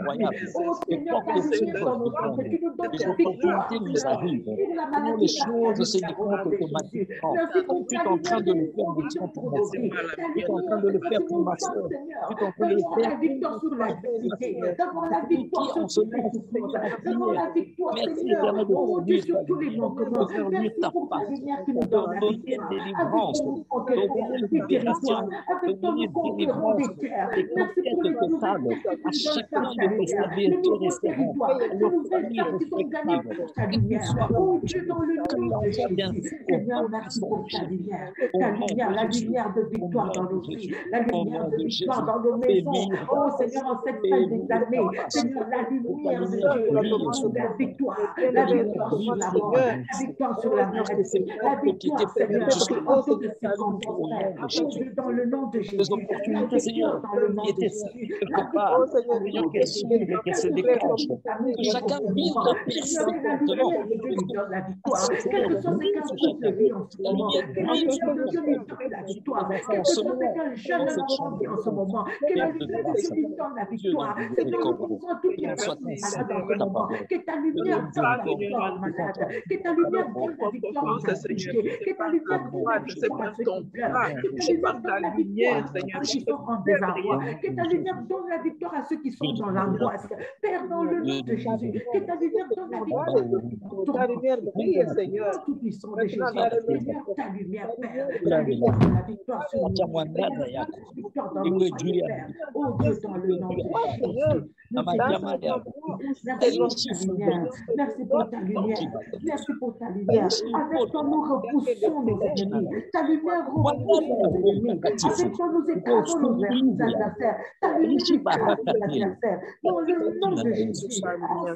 Speaker 5: Oh Seigneur, ta lumière dans nos vies, qui nous donne la victoire.
Speaker 2: Nous arrivent. Les choses se déroulent automatiquement. Tu es en train de le faire pour ma soeur. Tu es en train de le faire pour ma soeur. Tu es en train de le faire
Speaker 5: la victoire sur l'adversité, d'avoir la victoire sur toutes les souffrances, d'avoir la victoire, Seigneur, oh Dieu, sur tous les manquements. Merci pour ta lumière qui nous donne la victoire. Avec toi, nous conquérons des territoires. Avec toi, nous conquérons des terres. Merci pour les nouvelles terres que tu donnes par ta lumière. Les nouveaux territoires, les nouvelles terres qui sont gagnées pour ta lumière. Oh Dieu, dans le nom de Jésus, Seigneur, merci pour ta lumière. Ta lumière, la lumière de victoire dans nos vies, la lumière de victoire dans nos maisons. Oh Seigneur, en cette fin des années, Seigneur, la lumière de Dieu, la victoire sur la mort, la victoire sur la maladie, la victoire, Seigneur, en toutes circonstances. Oh Dieu, dans le nom de Jésus, la victoire dans le nom de Jésus, la victoire, Seigneur,
Speaker 2: qu'elle se déclenche. Que chacun vive
Speaker 5: la victoire, quel que soit ses cas de vie en ce moment, que la lumière de Dieu lui donne la victoire, quel que soit quel jeune enfant en ce moment, que la lumière de Dieu lui donne la victoire, Seigneur, nous posons toutes les personnes malades en ce moment, que ta lumière donne la victoire aux malades, que ta lumière donne la victoire aux affligés, que ta lumière donne la victoire à ceux qui pleurent, que ta lumière donne la victoire à ceux qui sont en désarroi, que ta lumière donne la victoire à ceux qui sont dans l'angoisse. Père, dans le nom de Jésus, que ta lumière donne la victoire à ceux qui sont
Speaker 8: ta lumière brille, Seigneur.
Speaker 5: Tout puissant de Jésus, ta lumière, Père, la victoire sur nous, la victoire dans nos vies, Père. Oh Dieu, dans le nom de Jésus. Merci pour ta lumière. Merci pour ta lumière. Merci pour ta lumière. Avec toi, nous repoussons nos ennemis. Ta lumière repousse nos ennemis. Avec toi, nous écrasons nos adversaires. Ta lumière écrase nos adversaires. Dans le nom de Jésus.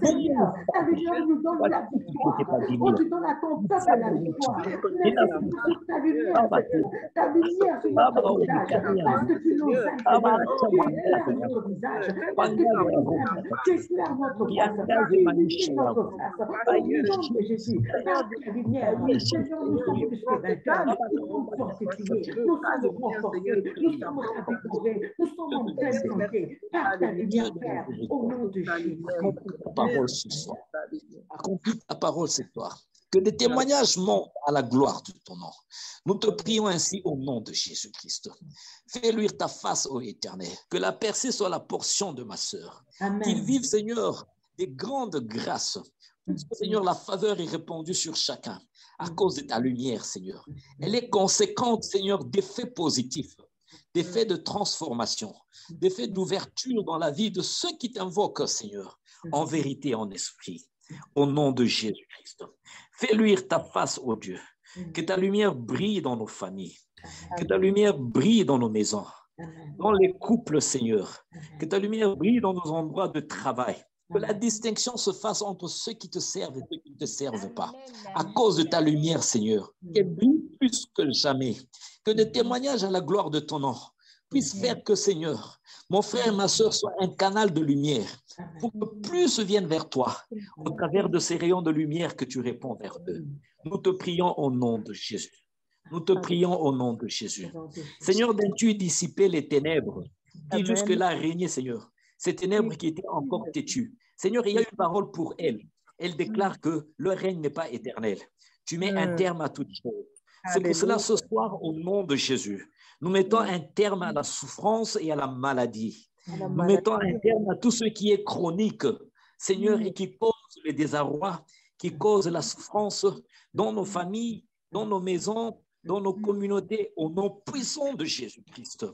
Speaker 5: Seigneur, ta lumière nous donne la victoire. Oh, tu donnes à ton peuple la victoire. Merci pour ta lumière, Seigneur. Ta lumière sur notre visage. Parce que tu nous aimes, tu éclaires notre visage. Parce que tu éclaires notre face. Tu illumines notre face. Au nom de Jésus, par ta lumière, Seigneur, nous sommes plus que vainqueurs. Nous sommes fortifiés. Nous sommes renforcés. Nous sommes ravigorés. Nous sommes en pleine santé. Par ta lumière, Père, au nom de Jésus.
Speaker 2: Parole ce soir. Accomplis ta parole ce soir. Que des témoignages montent à la gloire de ton nom. Nous te prions ainsi au nom de Jésus-Christ. Fais luire ta face, ô Éternel. Que la percée soit la portion de ma sœur. Qu'il vive, Seigneur, des grandes grâces. Seigneur, la faveur est répandue sur chacun à cause de ta lumière, Seigneur. Elle est conséquente, Seigneur, d'effets positifs, d'effets de transformation, d'effets d'ouverture dans la vie de ceux qui t'invoquent, Seigneur, en vérité, en esprit. au nom de Jésus-Christ. Fais luire ta face, ô Dieu. Que ta lumière brille dans nos familles. Que ta lumière brille dans nos maisons, dans les couples, Seigneur. Que ta lumière brille dans nos endroits de travail. Que la distinction se fasse entre ceux qui te servent et ceux qui ne te servent pas. À cause de ta lumière, Seigneur, qu'elle brille plus que jamais. Que des témoignages à la gloire de ton nom puissent faire que, Seigneur, mon frère et ma soeur soient un canal de lumière pour que plus viennent vers toi au travers de ces rayons de lumière que tu réponds vers eux. Nous te prions au nom de Jésus. Nous te prions au nom de Jésus. Seigneur, viens-tu dissiper les ténèbres qui jusque-là régnaient, Seigneur. Ces ténèbres qui étaient encore têtues. Seigneur, il y a une parole pour elle. Elle déclare que le règne n'est pas éternel. Tu mets un terme à toutes choses. C'est pour cela, ce soir, au nom de Jésus, nous mettons un terme à la souffrance et à la maladie. Nous mettons un terme à tout ce qui est chronique, Seigneur, et qui cause le désarroi, qui cause la souffrance dans nos familles, dans nos maisons, dans nos communautés, au nom puissant de Jésus-Christ.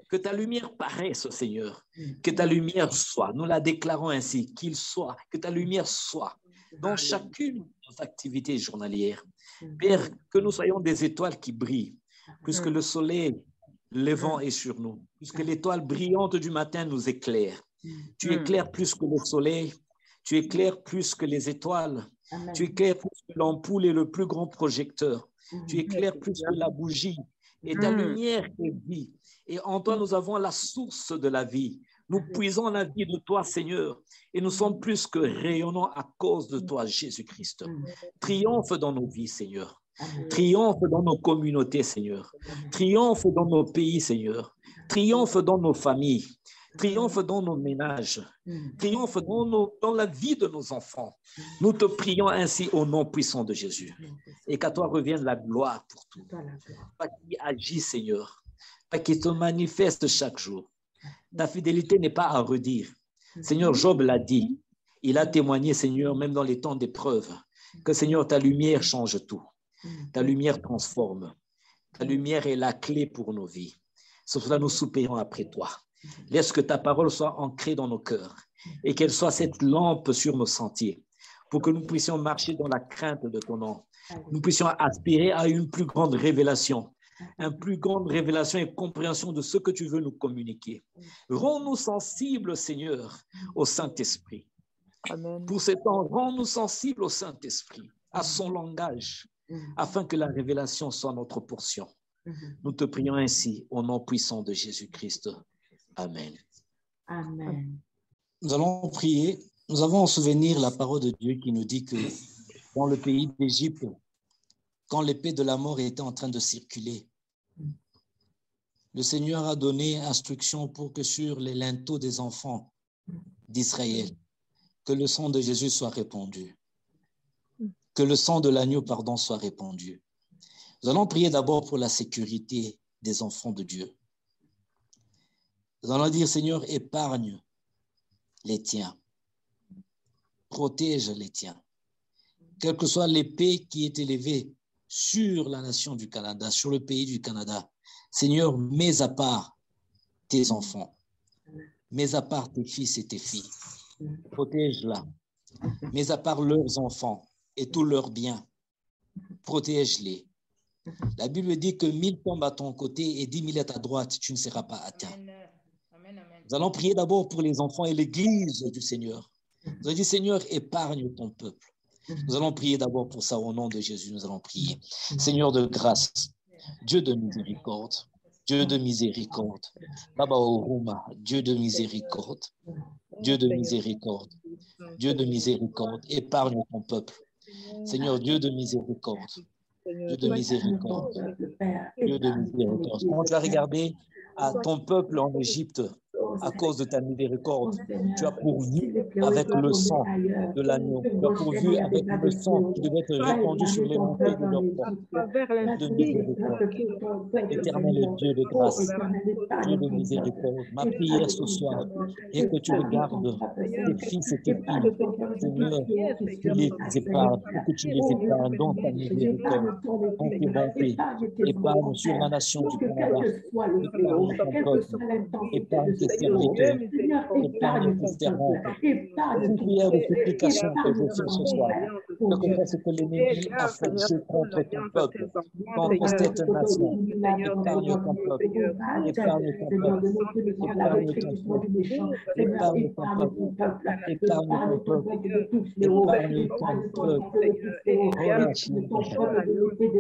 Speaker 2: Que ta lumière paraisse, Seigneur. Que ta lumière soit. Nous la déclarons ainsi, qu'il soit. Que ta lumière soit dans chacune de nos activités journalières. Père, que nous soyons des étoiles qui brillent, puisque le soleil levant est sur nous, puisque l'étoile brillante du matin nous éclaire. Tu éclaires plus que le soleil, tu éclaires plus que les étoiles, tu éclaires plus que l'ampoule et le plus grand projecteur. Tu éclaires plus que la bougie et ta lumière est vie. Et en toi, nous avons la source de la vie. Nous puisons la vie de toi, Seigneur, et nous sommes plus que rayonnants à cause de toi, Jésus-Christ. Triomphe dans nos vies, Seigneur. Triomphe dans nos communautés, Seigneur. Triomphe dans nos pays, Seigneur. Triomphe dans nos familles. Triomphe dans nos ménages. Triomphe dans la vie de nos enfants. Nous te prions ainsi au nom puissant de Jésus. Et qu'à toi revienne la gloire pour tout. Pas qui agit, Seigneur. Pas qui te manifeste chaque jour. Ta fidélité n'est pas à redire. Seigneur, Job l'a dit. Il a témoigné, Seigneur, même dans les temps d'épreuve, que, Seigneur, ta lumière change tout. Ta lumière transforme. Ta lumière est la clé pour nos vies. C'est pour cela que nous soupirons après toi. Laisse que ta parole soit ancrée dans nos cœurs et qu'elle soit cette lampe sur nos sentiers pour que nous puissions marcher dans la crainte de ton nom. Nous puissions aspirer à une plus grande révélation, une plus grande révélation et compréhension de ce que tu veux nous communiquer. Rends-nous sensibles, Seigneur, au Saint-Esprit. Pour ce temps, rends-nous sensibles au Saint-Esprit, à son langage, afin que la révélation soit notre portion. Nous te prions ainsi au nom puissant de Jésus-Christ. Amen.
Speaker 5: Amen.
Speaker 2: Nous allons prier. Nous avons en souvenir la parole de Dieu qui nous dit que dans le pays d'Égypte, quand l'épée de la mort était en train de circuler, le Seigneur a donné instruction pour que sur les linteaux des enfants d'Israël, que le sang de Jésus soit répandu, que le sang de l'agneau, soit répandu. Nous allons prier d'abord pour la sécurité des enfants de Dieu. Nous allons dire, Seigneur, épargne les tiens, protège les tiens. Quelle que soit l'épée qui est élevée sur la nation du Canada, sur le pays du Canada, Seigneur, mets à part tes enfants, mets à part tes fils et tes filles, protège-la, mets à part leurs enfants et tous leurs biens, protège-les. La Bible dit que 1000 tombent à ton côté et 10 000 à ta droite, tu ne seras pas atteint. Nous allons prier d'abord pour les enfants et l'Église du Seigneur. Nous allons dire, Seigneur, épargne ton peuple. Nous allons prier d'abord pour ça au nom de Jésus. Nous allons prier. Seigneur de grâce, Dieu de miséricorde, Dieu de miséricorde. Baba Oruma, Dieu de miséricorde, Dieu de miséricorde, Dieu de miséricorde. Épargne ton peuple. Seigneur, Dieu de miséricorde, Dieu de miséricorde, Dieu de miséricorde. Quand tu as regardé à ton peuple en Égypte, à cause de ta miséricorde, tu as pourvu avec le sang de l'agneau. Tu as pourvu avec le sang qui devait être répandu sur les montées de leur corps. De miséricorde. Éternel Dieu de grâce, Dieu de miséricorde. Ma prière ce soir est que tu regardes tes fils et tes filles, Seigneur, que tu les épargnes, que tu les épargnes dans ta miséricorde, dans tes bontés. Épargne sur la nation du Canada. Épargne ton peuple. Épargne tes
Speaker 4: serviteurs, épargne tes servants. Une prière de supplication que je fais ce soir. Je confesse ce que l'ennemi a forgé contre ton peuple, contre cette nation. Épargne ton peuple, épargne ton peuple, épargne ton peuple, épargne ton peuple, épargne ton peuple, épargne ton peuple, relâche ton peuple,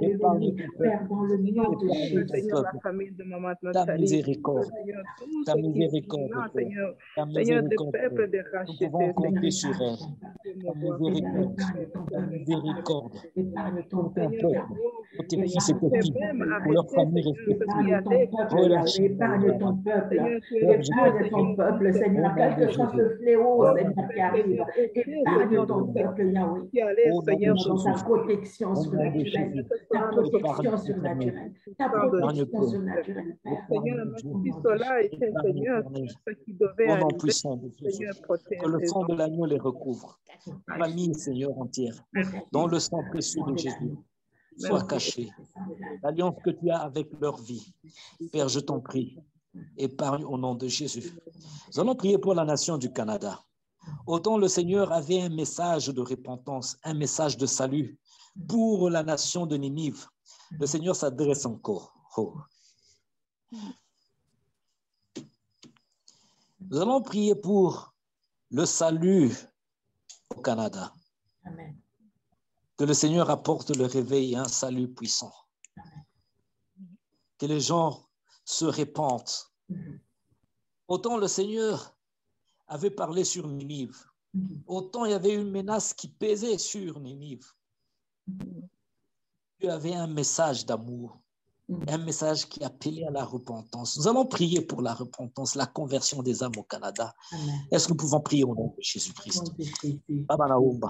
Speaker 4: épargne ton peuple, ta miséricorde, ta miséricorde, ta miséricorde, nous pouvons compter sur elle, ta miséricorde, pour ton peuple, pour tes fils et tes filles, pour leurs familles respectives, relâche
Speaker 5: ton peuple, épargne ton peuple, Seigneur, quel que soit ce fléau, Seigneur, qui arrive, épargne ton peuple, Yahweh, dans ta protection surnaturelle, ta protection surnaturelle, ta protection surnaturelle, Père.
Speaker 4: Au nom puissant de Jésus, que le sang de l'agneau les recouvre, famille, Seigneur, entière, dont le sang précieux de Jésus soit caché. L'alliance que tu as avec leur vie, Père, je t'en prie, épargne au nom de Jésus. Nous allons prier pour la nation du Canada. Autant le Seigneur avait un message de repentance, un message de salut pour la nation de Ninive, le Seigneur s'adresse encore. Oh. Nous allons prier pour le salut au Canada.
Speaker 5: Amen.
Speaker 4: Que le Seigneur apporte le réveil et un salut puissant.
Speaker 5: Amen.
Speaker 4: Que les gens se répandent. Autant le Seigneur avait parlé sur Ninive, autant il y avait une menace qui pesait sur Ninive. Dieu avait un message d'amour, un message qui appelait à la repentance. Nous allons prier pour la repentance, la conversion des âmes au Canada. Est-ce que nous pouvons prier au nom de Jésus-Christ?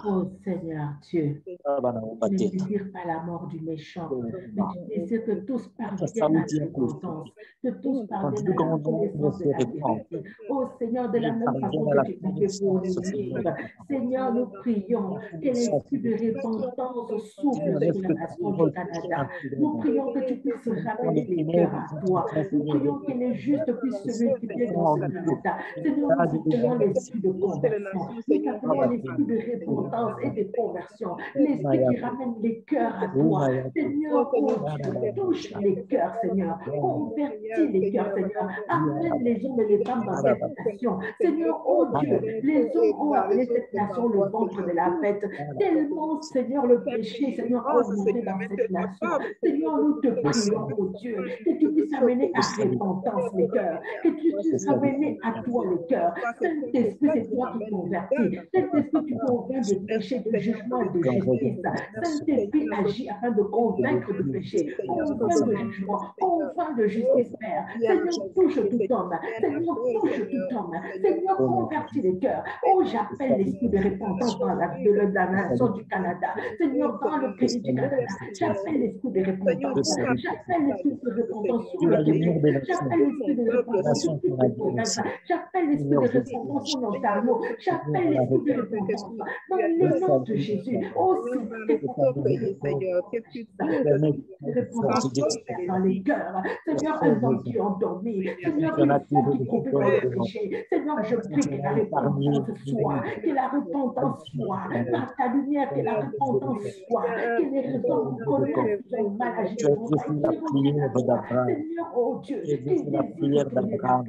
Speaker 5: Oh Seigneur Dieu, tu ne désires pas la mort du méchant, mais tu désires que tous parviennent à la repentance, que tous parviennent à la connaissance de la vérité. Oh Seigneur, de la même façon que tu l'as fait pour Ninive, Seigneur, nous prions que l'esprit de repentance s'ouvre sur la nation du Canada. Nous prions que tu puisses ramener les cœurs à toi. Nous prions que les justes puissent se multiplier dans ce Canada. Seigneur, nous appelons l'esprit de conversion. Nous appelons l'esprit de repentance et de conversion. L'esprit qui ramène les cœurs à toi. Seigneur, oh Dieu, touche les cœurs, Seigneur. Convertis les cœurs, Seigneur. Amène les hommes et les femmes dans cette nation. Seigneur, oh Dieu, les hommes ont appelé cette nation le ventre de la fête. Tellement, Seigneur, le péché, Seigneur, a augmenté dans cette nation. Seigneur, nous te prions, oh Dieu, que tu puisses amener à repentance les cœurs, que tu puisses amener à toi les cœurs. Saint-Esprit, c'est toi qui convertis. Saint-Esprit, tu convaincs de péché, de jugement et de justice. Saint-Esprit agit afin de convaincre de péché, convaincre de jugement, convaincre de justice, Père. Seigneur, touche tout homme. Seigneur, touche tout homme. Seigneur, convertis les cœurs. Oh, j'appelle l'esprit de repentance dans la nation du Canada. Seigneur, dans le pays du Canada, j'appelle l'esprit de repentance. J'appelle l'esprit de repentance sur le Québec. J'appelle l'esprit de repentance sur toute la province. J'appelle l'esprit de repentance sur l'Ontario. J'appelle l'esprit de repentance dans le nom de Jésus. Oh, Seigneur, que tu repentance dans les cœurs. Seigneur, un homme qui est endormi. Seigneur, une femme qui comprend le péché. Seigneur, je prie que la repentance soit, que la repentance soit, par ta lumière, que la repentance soit, que les raisons sont mal agies. Seigneur, oh Dieu,
Speaker 4: la prière d'Abraham,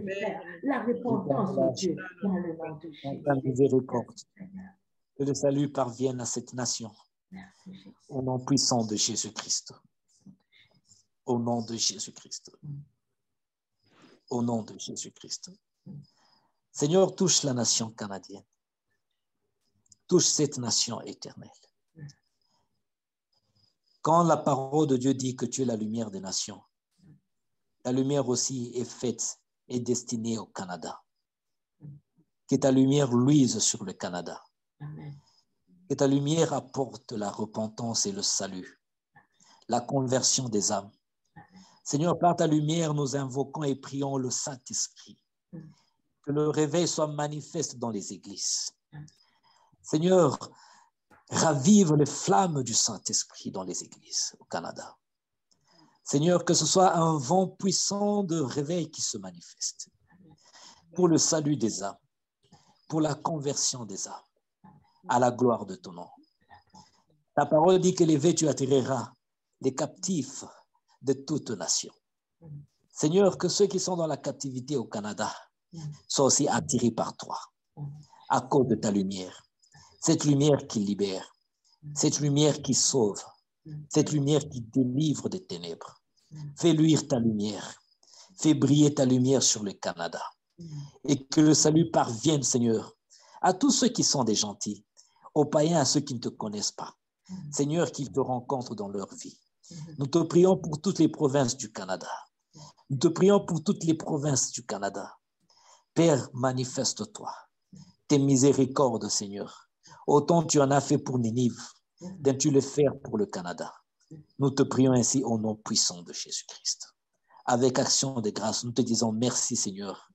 Speaker 5: la repentance, oh Dieu, dans le nom de Jésus.
Speaker 4: La miséricorde. Que le salut parvienne à cette nation.
Speaker 5: Merci,
Speaker 4: au nom puissant de Jésus-Christ. Au nom de Jésus-Christ. Au nom de Jésus-Christ. Seigneur, touche la nation canadienne. Touche cette nation éternelle. Quand la parole de Dieu dit que tu es la lumière des nations, la lumière aussi est faite et destinée au Canada. Que ta lumière luise sur le Canada.
Speaker 5: Amen.
Speaker 4: Que ta lumière apporte la repentance et le salut, la conversion des âmes. Seigneur, par ta lumière, nous invoquons et prions le Saint-Esprit. Que le réveil soit manifeste dans les églises. Seigneur, ravive les flammes du Saint-Esprit dans les églises au Canada. Seigneur, que ce soit un vent puissant de réveil qui se manifeste.
Speaker 2: pour le salut des âmes, pour la conversion des âmes, à la gloire de ton nom. Ta parole dit que l'élevé, tu attireras les captifs de toute nation. Seigneur, que ceux qui sont dans la captivité au Canada soient aussi attirés par toi, à cause de ta lumière. Cette lumière qui libère, cette lumière qui sauve, cette lumière qui délivre des ténèbres. Fais luire ta lumière, fais briller ta lumière sur le Canada. Et que le salut parvienne, Seigneur, à tous ceux qui sont des gentils, aux païens, à ceux qui ne te connaissent pas. Seigneur, qu'ils te rencontrent dans leur vie. Nous te prions pour toutes les provinces du Canada. Nous te prions pour toutes les provinces du Canada. Père, manifeste-toi. Tes miséricordes, Seigneur. Autant tu en as fait pour Ninive, dois-tu le faire pour le Canada. Nous te prions ainsi au nom puissant de Jésus-Christ. Avec action de grâce, nous te disons merci, Seigneur.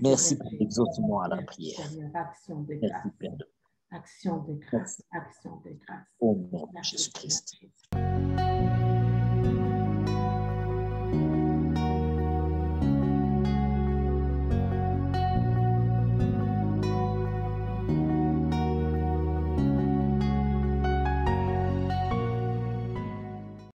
Speaker 2: Merci pour l'exaucement à la prière.
Speaker 5: Action de
Speaker 2: Merci,
Speaker 5: grâce.
Speaker 2: Père.
Speaker 5: Action de grâce. Action de grâce.
Speaker 2: Au nom de Jésus-Christ.